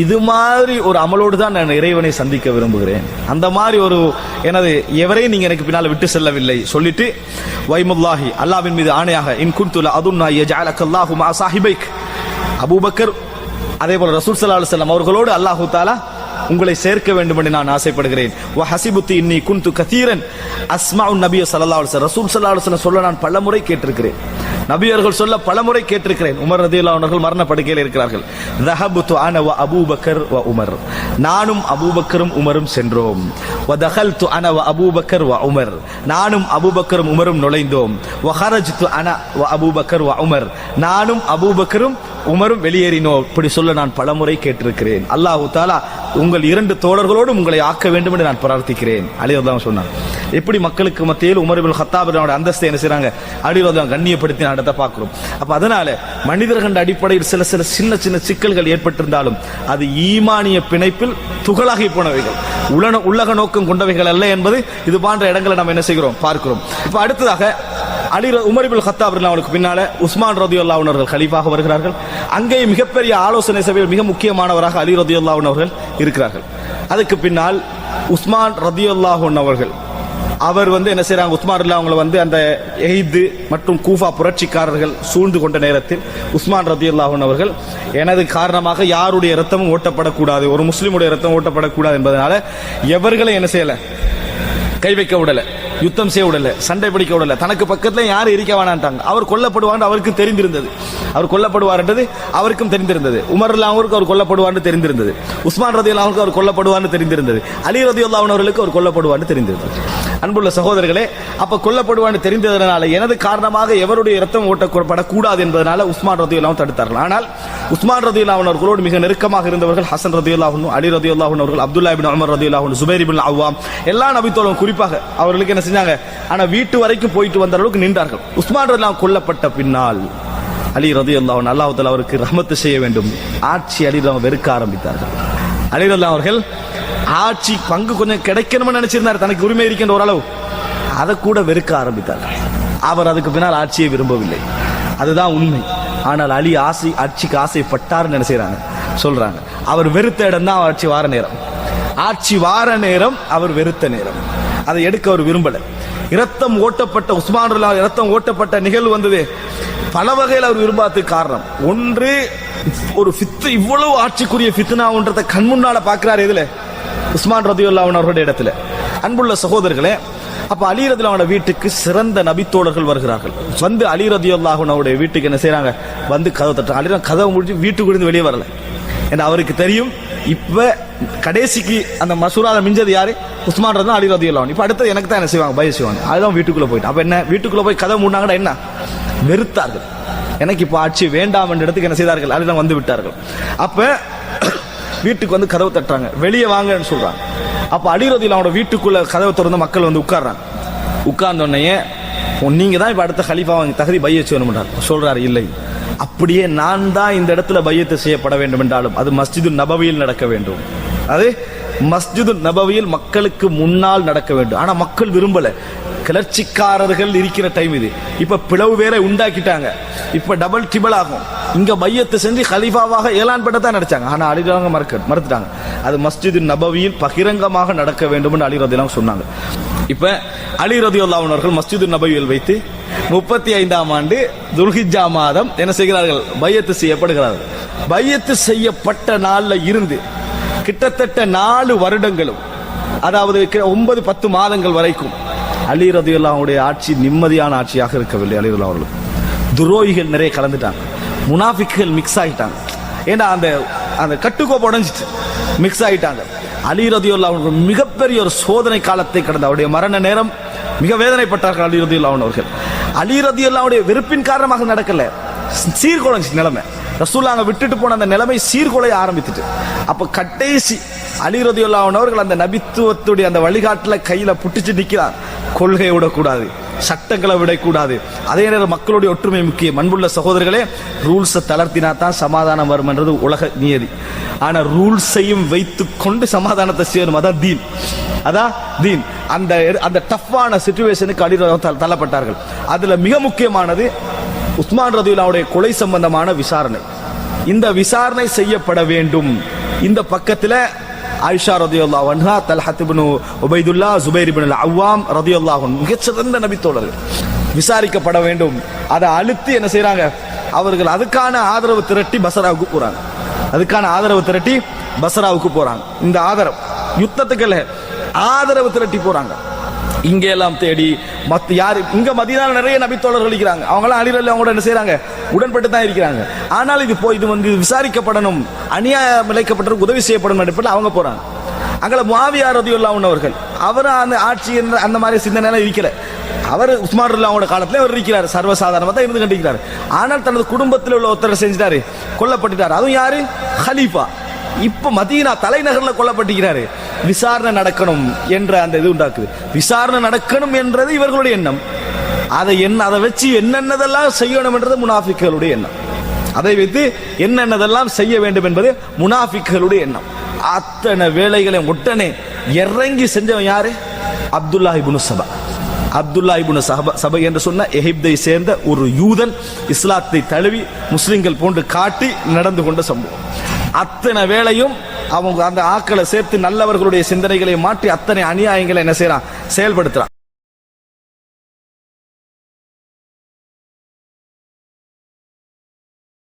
இது மாதிரி ஒரு அமலோடு தான் நான் இறைவனை சந்திக்க விரும்புகிறேன். அந்த மாதிரி ஒரு எனது எவரையும் நீங்க எனக்கு பின்னால விட்டு செல்லவில்லை சொல்லிட்டு, வைமுல்லாஹி அல்லாஹ்வின் மீது ஆணையாக, இன் குன்து லஅதுன்னா யஜஅலக்கல்லாஹு மா ஸாஹிபைக், அபூபக்கர் அதே போல ரசூல் ஸல்லல்லாஹு அலைஹி வஸல்லம் அவர்களோடு அல்லாஹ் தஆலா உங்களை சேர்க்க வேண்டும் என்று நான் ஆசைப்படுகிறேன். வ ஹஸிபுத்தி இன்னி குன்து கதீரன் அஸ்மஉ நபிய ஸல்லல்லாஹு அலைஹி வஸல்லம், ரசூல் ஸல்லல்லாஹு அலைஹி வஸல்லம் சொல்ல நான் பலமுறை கேட்டிருக்கிறேன், நபியர்கள் சொல்ல பலமுறை கேட்டிருக்கிறேன். உமர் ரலியல்லாஹு அன்ஹு மரண படுக்கையில் இருக்கிறார்கள். தஹபுது அன வ அபூபக்கர் வ உமர், நானும் அபூபக்கரும் உமரும் சென்றோம். வ தகல்து அன வ அபூபக்கர் வ உமர், நானும் அபூபக்கரும் உமரும் நுழைந்தோம். வ ஹரஜ்து அன வ அபூபக்கர் வ உமர், நானும் அபூபக்கரும் உமரும் வெளியேறினோம். இப்படி சொல்ல நான் பலமுறை கேட்டிருக்கிறேன். அல்லாஹ் தஆலா உங்கள் 2 தோழர்களோடு உங்களை ஆக்க வேண்டும் என்று நான் பிரார்த்திக்கிறேன். அலி ரலியல்லாஹு சொன்னாங்க. எப்படி மக்களுக்கு மத்தியில் உமர் இப்னு கத்தாப் அந்தஸ்தை என்ன செய்றாங்க, அலி ரலியல்லாஹு கண்ணியப்படுத்தி நடத்த பார்க்கிறோம். அப்ப அதனால மனிதர்கள் அடிப்படையில் சில சின்ன சின்ன சிக்கல்கள் ஏற்பட்டிருந்தாலும் அது ஈமானிய பிணைப்பில் துகளாகி போனவைகள், உலக நோக்கம் கொண்டவைகள் அல்ல என்பது இது போன்ற இடங்களை நாம் என்ன செய்கிறோம் பார்க்கிறோம். இப்ப அடுத்ததாக உமர் இப்னு கத்தாப் அவர்களுக்கு பின்னால உஸ்மான் ரலியல்லாஹு அன்ஹு அவர்கள் கலீஃபாக வருகிறார்கள். அங்கே மிகப்பெரிய ஆலோசனை சபையில் மிக முக்கியமானவராக அலி ரலியல்லாஹு அன்ஹு அவர்கள் இருக்கிறார்கள். அதுக்கு பின்னால் உஸ்மான் ரலியல்லாஹு அன்ஹு அவர்கள் அவர் என்ன செய்றாங்க, உஸ்மான் ரலியல்லாஹு அவங்களை அந்த எஹிது மற்றும் கூஃபா புரட்சிக்காரர்கள் சூழ்ந்து கொண்ட நேரத்தில் உஸ்மான் ரலியல்லாஹு அன்ஹு அவர்கள் எனது காரணமாக யாருடைய இரத்தமும் ஓட்டப்படக்கூடாது, ஒரு முஸ்லிமுடைய இரத்தம் ஓட்டப்படக்கூடாது என்பதனால எவர்களை என்ன செய்யல, கை வைக்க விடல, யுத்தம் செய்ய விடல, சண்டை பிடிக்க விடல, தனக்கு பக்கத்துல யாரும் இருக்க வேணான்ட்டாங்க. அவர் கொல்லப்படுவார் அவருக்கு தெரிந்திருந்தது, அவர் கொல்லப்படுவார் என்றது அவருக்கும் தெரிந்திருந்தது. உமர் ரலியல்லாஹு அவர் கொல்லப்படுவார்னு தெரிந்திருந்தது, உஸ்மான் ரலியல்லாஹு அவர் கொல்லப்படுவார்னு தெரிந்திருந்தது, அலி ரலியல்லாஹு அவர்களுக்கு அவர் கொல்லப்படுவார்னு தெரிந்திருந்தது. அன்புள்ள சகோதரர்களே, அப்ப கொல்லப்படுவார்னு தெரிந்ததனால எனது காரணமாக எவருடைய இரத்தம் ஓட்டப்படக்கூடாது என்பதனால உஸ்மான் ரலியல்லாஹு தடுத்தார்கள். ஆனால் உஸ்மான் ரலியல்லாஹு அவர்களோடு மிக நெருக்கமாக இருந்தவர்கள் ஹசன் ரலியல்லாஹு அன்ஹு, அலி ரலியல்லாஹு அவர்கள், அப்துல்லா இப்னு உமர் ரலியல்லாஹு அன்ஹு, சுபைர் இப்னு அவ்வாம், எல்லா நபித்தோழரும் குறிப்பாக அவர்களுக்கு என்ன செஞ்சாங்க, ஆனா வீட்டு வரைக்கும் போயிட்டு வந்த அளவுக்கு நின்றார்கள். உஸ்மான் ரலியல்லாஹு கொல்லப்பட்ட பின்னால் அலி ரலியல்லாஹு அன்ஹு அல்லாஹ் தஆலா அவருக்கு ரஹ்மத் செய்ய வேண்டும், ஆட்சி அலி ரலியல்லாஹு வெறுக்க ஆரம்பித்தார்கள். அலி ரலியல்லாஹு அவர்கள் ஆட்சி பங்கு கொஞ்சம் கிடைக்கணும்னு நினைச்சிருந்தார், தனக்கு உரிமை இருக்கின்ற ஓரளவு, அதை கூட வெறுக்க ஆரம்பித்தார்கள். அவர் அதுக்கு பின்னால் ஆட்சியை விரும்பவில்லை, அதுதான் உண்மை. ஆனால் அலி ஆட்சிக்கு ஆசைப்பட்டார் நினைச்சாங்க, சொல்றாங்க. அவர் வெறுத்த இடம் தான் ஆட்சி வார நேரம், ஆட்சி வார நேரம் அவர் வெறுத்த நேரம், அதை எடுக்க அவர் விரும்பல. இரத்தம் ஓட்டப்பட்ட உஸ்மான் ரலியல்லாஹு இரத்தம் ஓட்டப்பட்ட நிகழ்வு வந்தது பல வகையில் அவர் விரும்பாததுக்கு காரணம் ஒன்று, ஒரு இவ்வளவு ஆட்சிக்குரிய ஃபித்னான்றதை கண் முன்னால பார்க்கிறார். எதுல? உஸ்மான் ரலியல்லாஹு அவர்களுடைய இடத்துல. அன்புள்ள சகோதரர்களே, அப்ப அலி ரலியல்லாஹு வீட்டுக்கு சிறந்த நபித்தோழர்கள் வருகிறார்கள். அலி ரலியல்லாஹு அவருடைய வீட்டுக்கு என்ன செய்யறாங்க, கதவு தட்டுறாங்க. அலி கதவை முடிஞ்சு வீட்டுக்கு இருந்து வெளியே வரல. ஏன்னா அவருக்கு தெரியும் இப்ப கடைசிக்கு அந்த மசூரால மிஞ்சது யாரு, உஸ்மான் ரலியல்லாஹு அலி ரலியல்லாஹு. இப்ப அடுத்து எனக்கு தான் என்ன செய்வாங்க, பய செய்வாங்க. அதுதான் வீட்டுக்குள்ள போயிட்டு. அப்ப என்ன, வீட்டுக்குள்ள போய் கதவை மூடினாங்கன்னா என்ன, வெறுத்தார்கள். எனக்கு இப்ப ஆட்சி வேண்டாம் என்ற இடத்துக்கு என்ன செய்தார்கள், அலி வந்து விட்டார்கள். அப்ப வீட்டுக்கு கதவு தட்டுறாங்க, வெளியே வாங்கன்னு சொல்றாங்க. அப்ப அலி ரலியல்லாஹு அன்ஹு வீட்டுக்குள்ள கதவை திறந்து மக்கள் உட்கார்றாங்க. உட்கார்ந்த உடனே நீங்க தான் இப்ப அடுத்த கலீஃபா தகுதி பையத் செய்யணும் சொல்றாரு. இல்லை, அப்படியே நான் தான் இந்த இடத்துல பையத்து செய்யப்பட வேண்டும் என்றாலும் அது மஸ்ஜிது நபவியில் நடக்க வேண்டும், அது மஸ்ஜிது நபவியில் மக்களுக்கு முன்னால் நடக்க வேண்டும். ஆனா மக்கள் விரும்பல, கிளர்ச்சிக்காரர்கள் இருக்கிற டைம் இது. இப்ப பிளவு வேற உண்டாக்கிட்டாங்க, இப்ப டபுள் டிபிள் ஆகும். இங்க பையத்து செஞ்சு கலீஃபாவாக ஏலான் பண்ணதான் நினைச்சாங்க. ஆனா அலி ரலியல்லாஹு மறுத்துட்டாங்க. அது மஸ்ஜிது நபவியில் பகிரங்கமாக நடக்க வேண்டும் என்று அலி ரலியல்லாஹு சொன்னாங்க. இப்ப அலி ரலியல்லாஹு அவர்கள் மஸ்ஜிது நபவியில் வைத்து 35ஆம் ஆண்டு துல்ஹிஜ்ஜா மாதம் என்ன செய்கிறார்கள், பையத்து செய்யப்படுகிறார்கள். பையத்து செய்யப்பட்ட நாள்ல இருந்து கிட்டத்தட்ட 4 வருடங்களும், அதாவது 9-10 மாதங்கள் வரைக்கும் அலி ரலியல்லாஹுடைய ஆட்சி நிம்மதியான ஆட்சியாக இருக்கவில்லை. அலி ரலியல்லாஹு அவர்கள் துரோகிகள் நிறைய கலந்துட்டாங்க, முனாஃபிக்குகள் மிக்ஸ் ஆகிட்டாங்க. ஏன்னா அந்த கட்டுக்கோப்பு உடைஞ்சிட்டு மிக்ஸ் ஆகிட்டாங்க. அலி ரலியல்லாஹு அவர்கள் மிகப்பெரிய ஒரு சோதனை காலத்தை கடந்த அவருடைய மரண நேரம் மிக வேதனைப்பட்டார்கள் அலி ரலியல்லாஹு அவர்கள். அலி ரலியல்லாஹுடைய வெறுப்பின் காரணமாக நடக்கல, சீர்குலைஞ்சு நிலைமை. ரசூலுல்லாஹ் விட்டுட்டு போன அந்த நிலைமை சீர்குலைய ஆரம்பித்துட்டு, அப்ப கடைசி அலி ரலியல்லாஹு அவர்கள் அந்த நபித்துவத்துடைய அந்த வழிகாட்டுல கையில புட்டிச்சு நிற்கிறார். கொள்கையை விடக்கூடாது, சட்டங்களை விடக்கூடாது, அதே நேரம் மக்களுடைய ஒற்றுமை முக்கியம். அன்புள்ள சகோதரர்களே, ரூல்ஸை தளர்த்தினா தான் சமாதானம் வரும் என்றது உலக நியதி. ஆனா ரூல்ஸையும் வைத்துக் கொண்டு சமாதானத்தை செய்யணும், அதான் தீன், அதான் தீன். அந்த டஃப்பான சிச்சுவேஷனுக்கு அலி ரலியல்லாஹு தள்ளப்பட்டார்கள். அதுல மிக முக்கியமானது உஸ்மான் ரலியல்லாஹுடைய கொலை சம்பந்தமான விசாரணை. இந்த விசாரணை செய்யப்பட வேண்டும். இந்த பக்கத்துல ஆயிஷா ரலியல்லாஹு அன்ஹா, தல்ஹத் இப்னு உபைதுல்லா, சுபைர் இப்னு அவ்வாம் ரலியல்லாஹு அன்ஹு மிகச்சிறந்த நபித்தோழர்கள் விசாரிக்கப்பட வேண்டும். அதை அழுத்தி என்ன செய்யறாங்க, அவர்கள் அதுக்கான ஆதரவு திரட்டி பஸ்ராவுக்கு போறாங்க. இந்த ஆதரவு யுத்தத்துக்கு ஆதரவு திரட்டி போறாங்க. இங்க எல்லாம் தேடி யாரு இங்க மதீனால நிறைய நபித்தோழர்கள் இருக்கிறாங்க. அவங்க எல்லாம் அலி ரலியல்லாஹு அன்ஹு என்ன செய்யறாங்க, உடன்பட்டு தான் இருக்கிறாங்க. ஆனால் இது விசாரிக்கப்படணும், அநியாயம் இழைக்கப்பட்ட உதவி செய்யப்படும் அடிப்படையில் அவங்க போறாங்க. அங்கே முஆவியா ரலியல்லாஹு அன்ஹு அவர்கள் அவர் அந்த ஆட்சி அந்த மாதிரி சிந்தனை இருக்கல. அவர் உஸ்மான் ரலியல்லாஹு அன்ஹு காலத்துல அவர் இருக்கிறார், சர்வசாதாரணமா தான் இருந்து கண்டிக்கிறார். ஆனால் தனது குடும்பத்தில் உள்ள ஒருத்தர் செஞ்சிட்டாரு, கொல்லப்பட்டுட்டார். அதுவும் யாரு, ஹலீஃபா. இப்ப மதீனா தலைநகர்ல கொல்லப்பட்டிருக்கிறாரு, விசாரணை நடக்கணும் என்ற அந்த இது உண்டாக்குது. விசாரணை நடக்கணும் என்றது இவர்களுடைய எண்ணம். அதை வச்சு என்னென்னதெல்லாம் செய்யணும் என்றது முனாஃபிக்குகளுடைய எண்ணம். அதை வைத்து என்னென்னதெல்லாம் செய்ய வேண்டும் என்பது முனாஃபிக்குகளுடைய எண்ணம். அத்தனை வேலைகளையும் உடனே இறங்கி செஞ்சவன் யாரு? அப்துல்லா இப்னு சபா. அப்துல்லா இப்னு சபா என்று சொன்ன எகிப்தை சேர்ந்த ஒரு யூதன், இஸ்லாத்தை தழுவி முஸ்லிம்கள் போன்று காட்டி நடந்து கொண்ட சம்பவம். அத்தனை வேளையும் அவங்க அந்த ஆக்களை சேர்த்து நல்லவர்களுடைய சிந்தனைகளை மாற்றி அத்தனை அநியாயங்களை என்ன செய்யறான்? செயல்படுத்துறான்.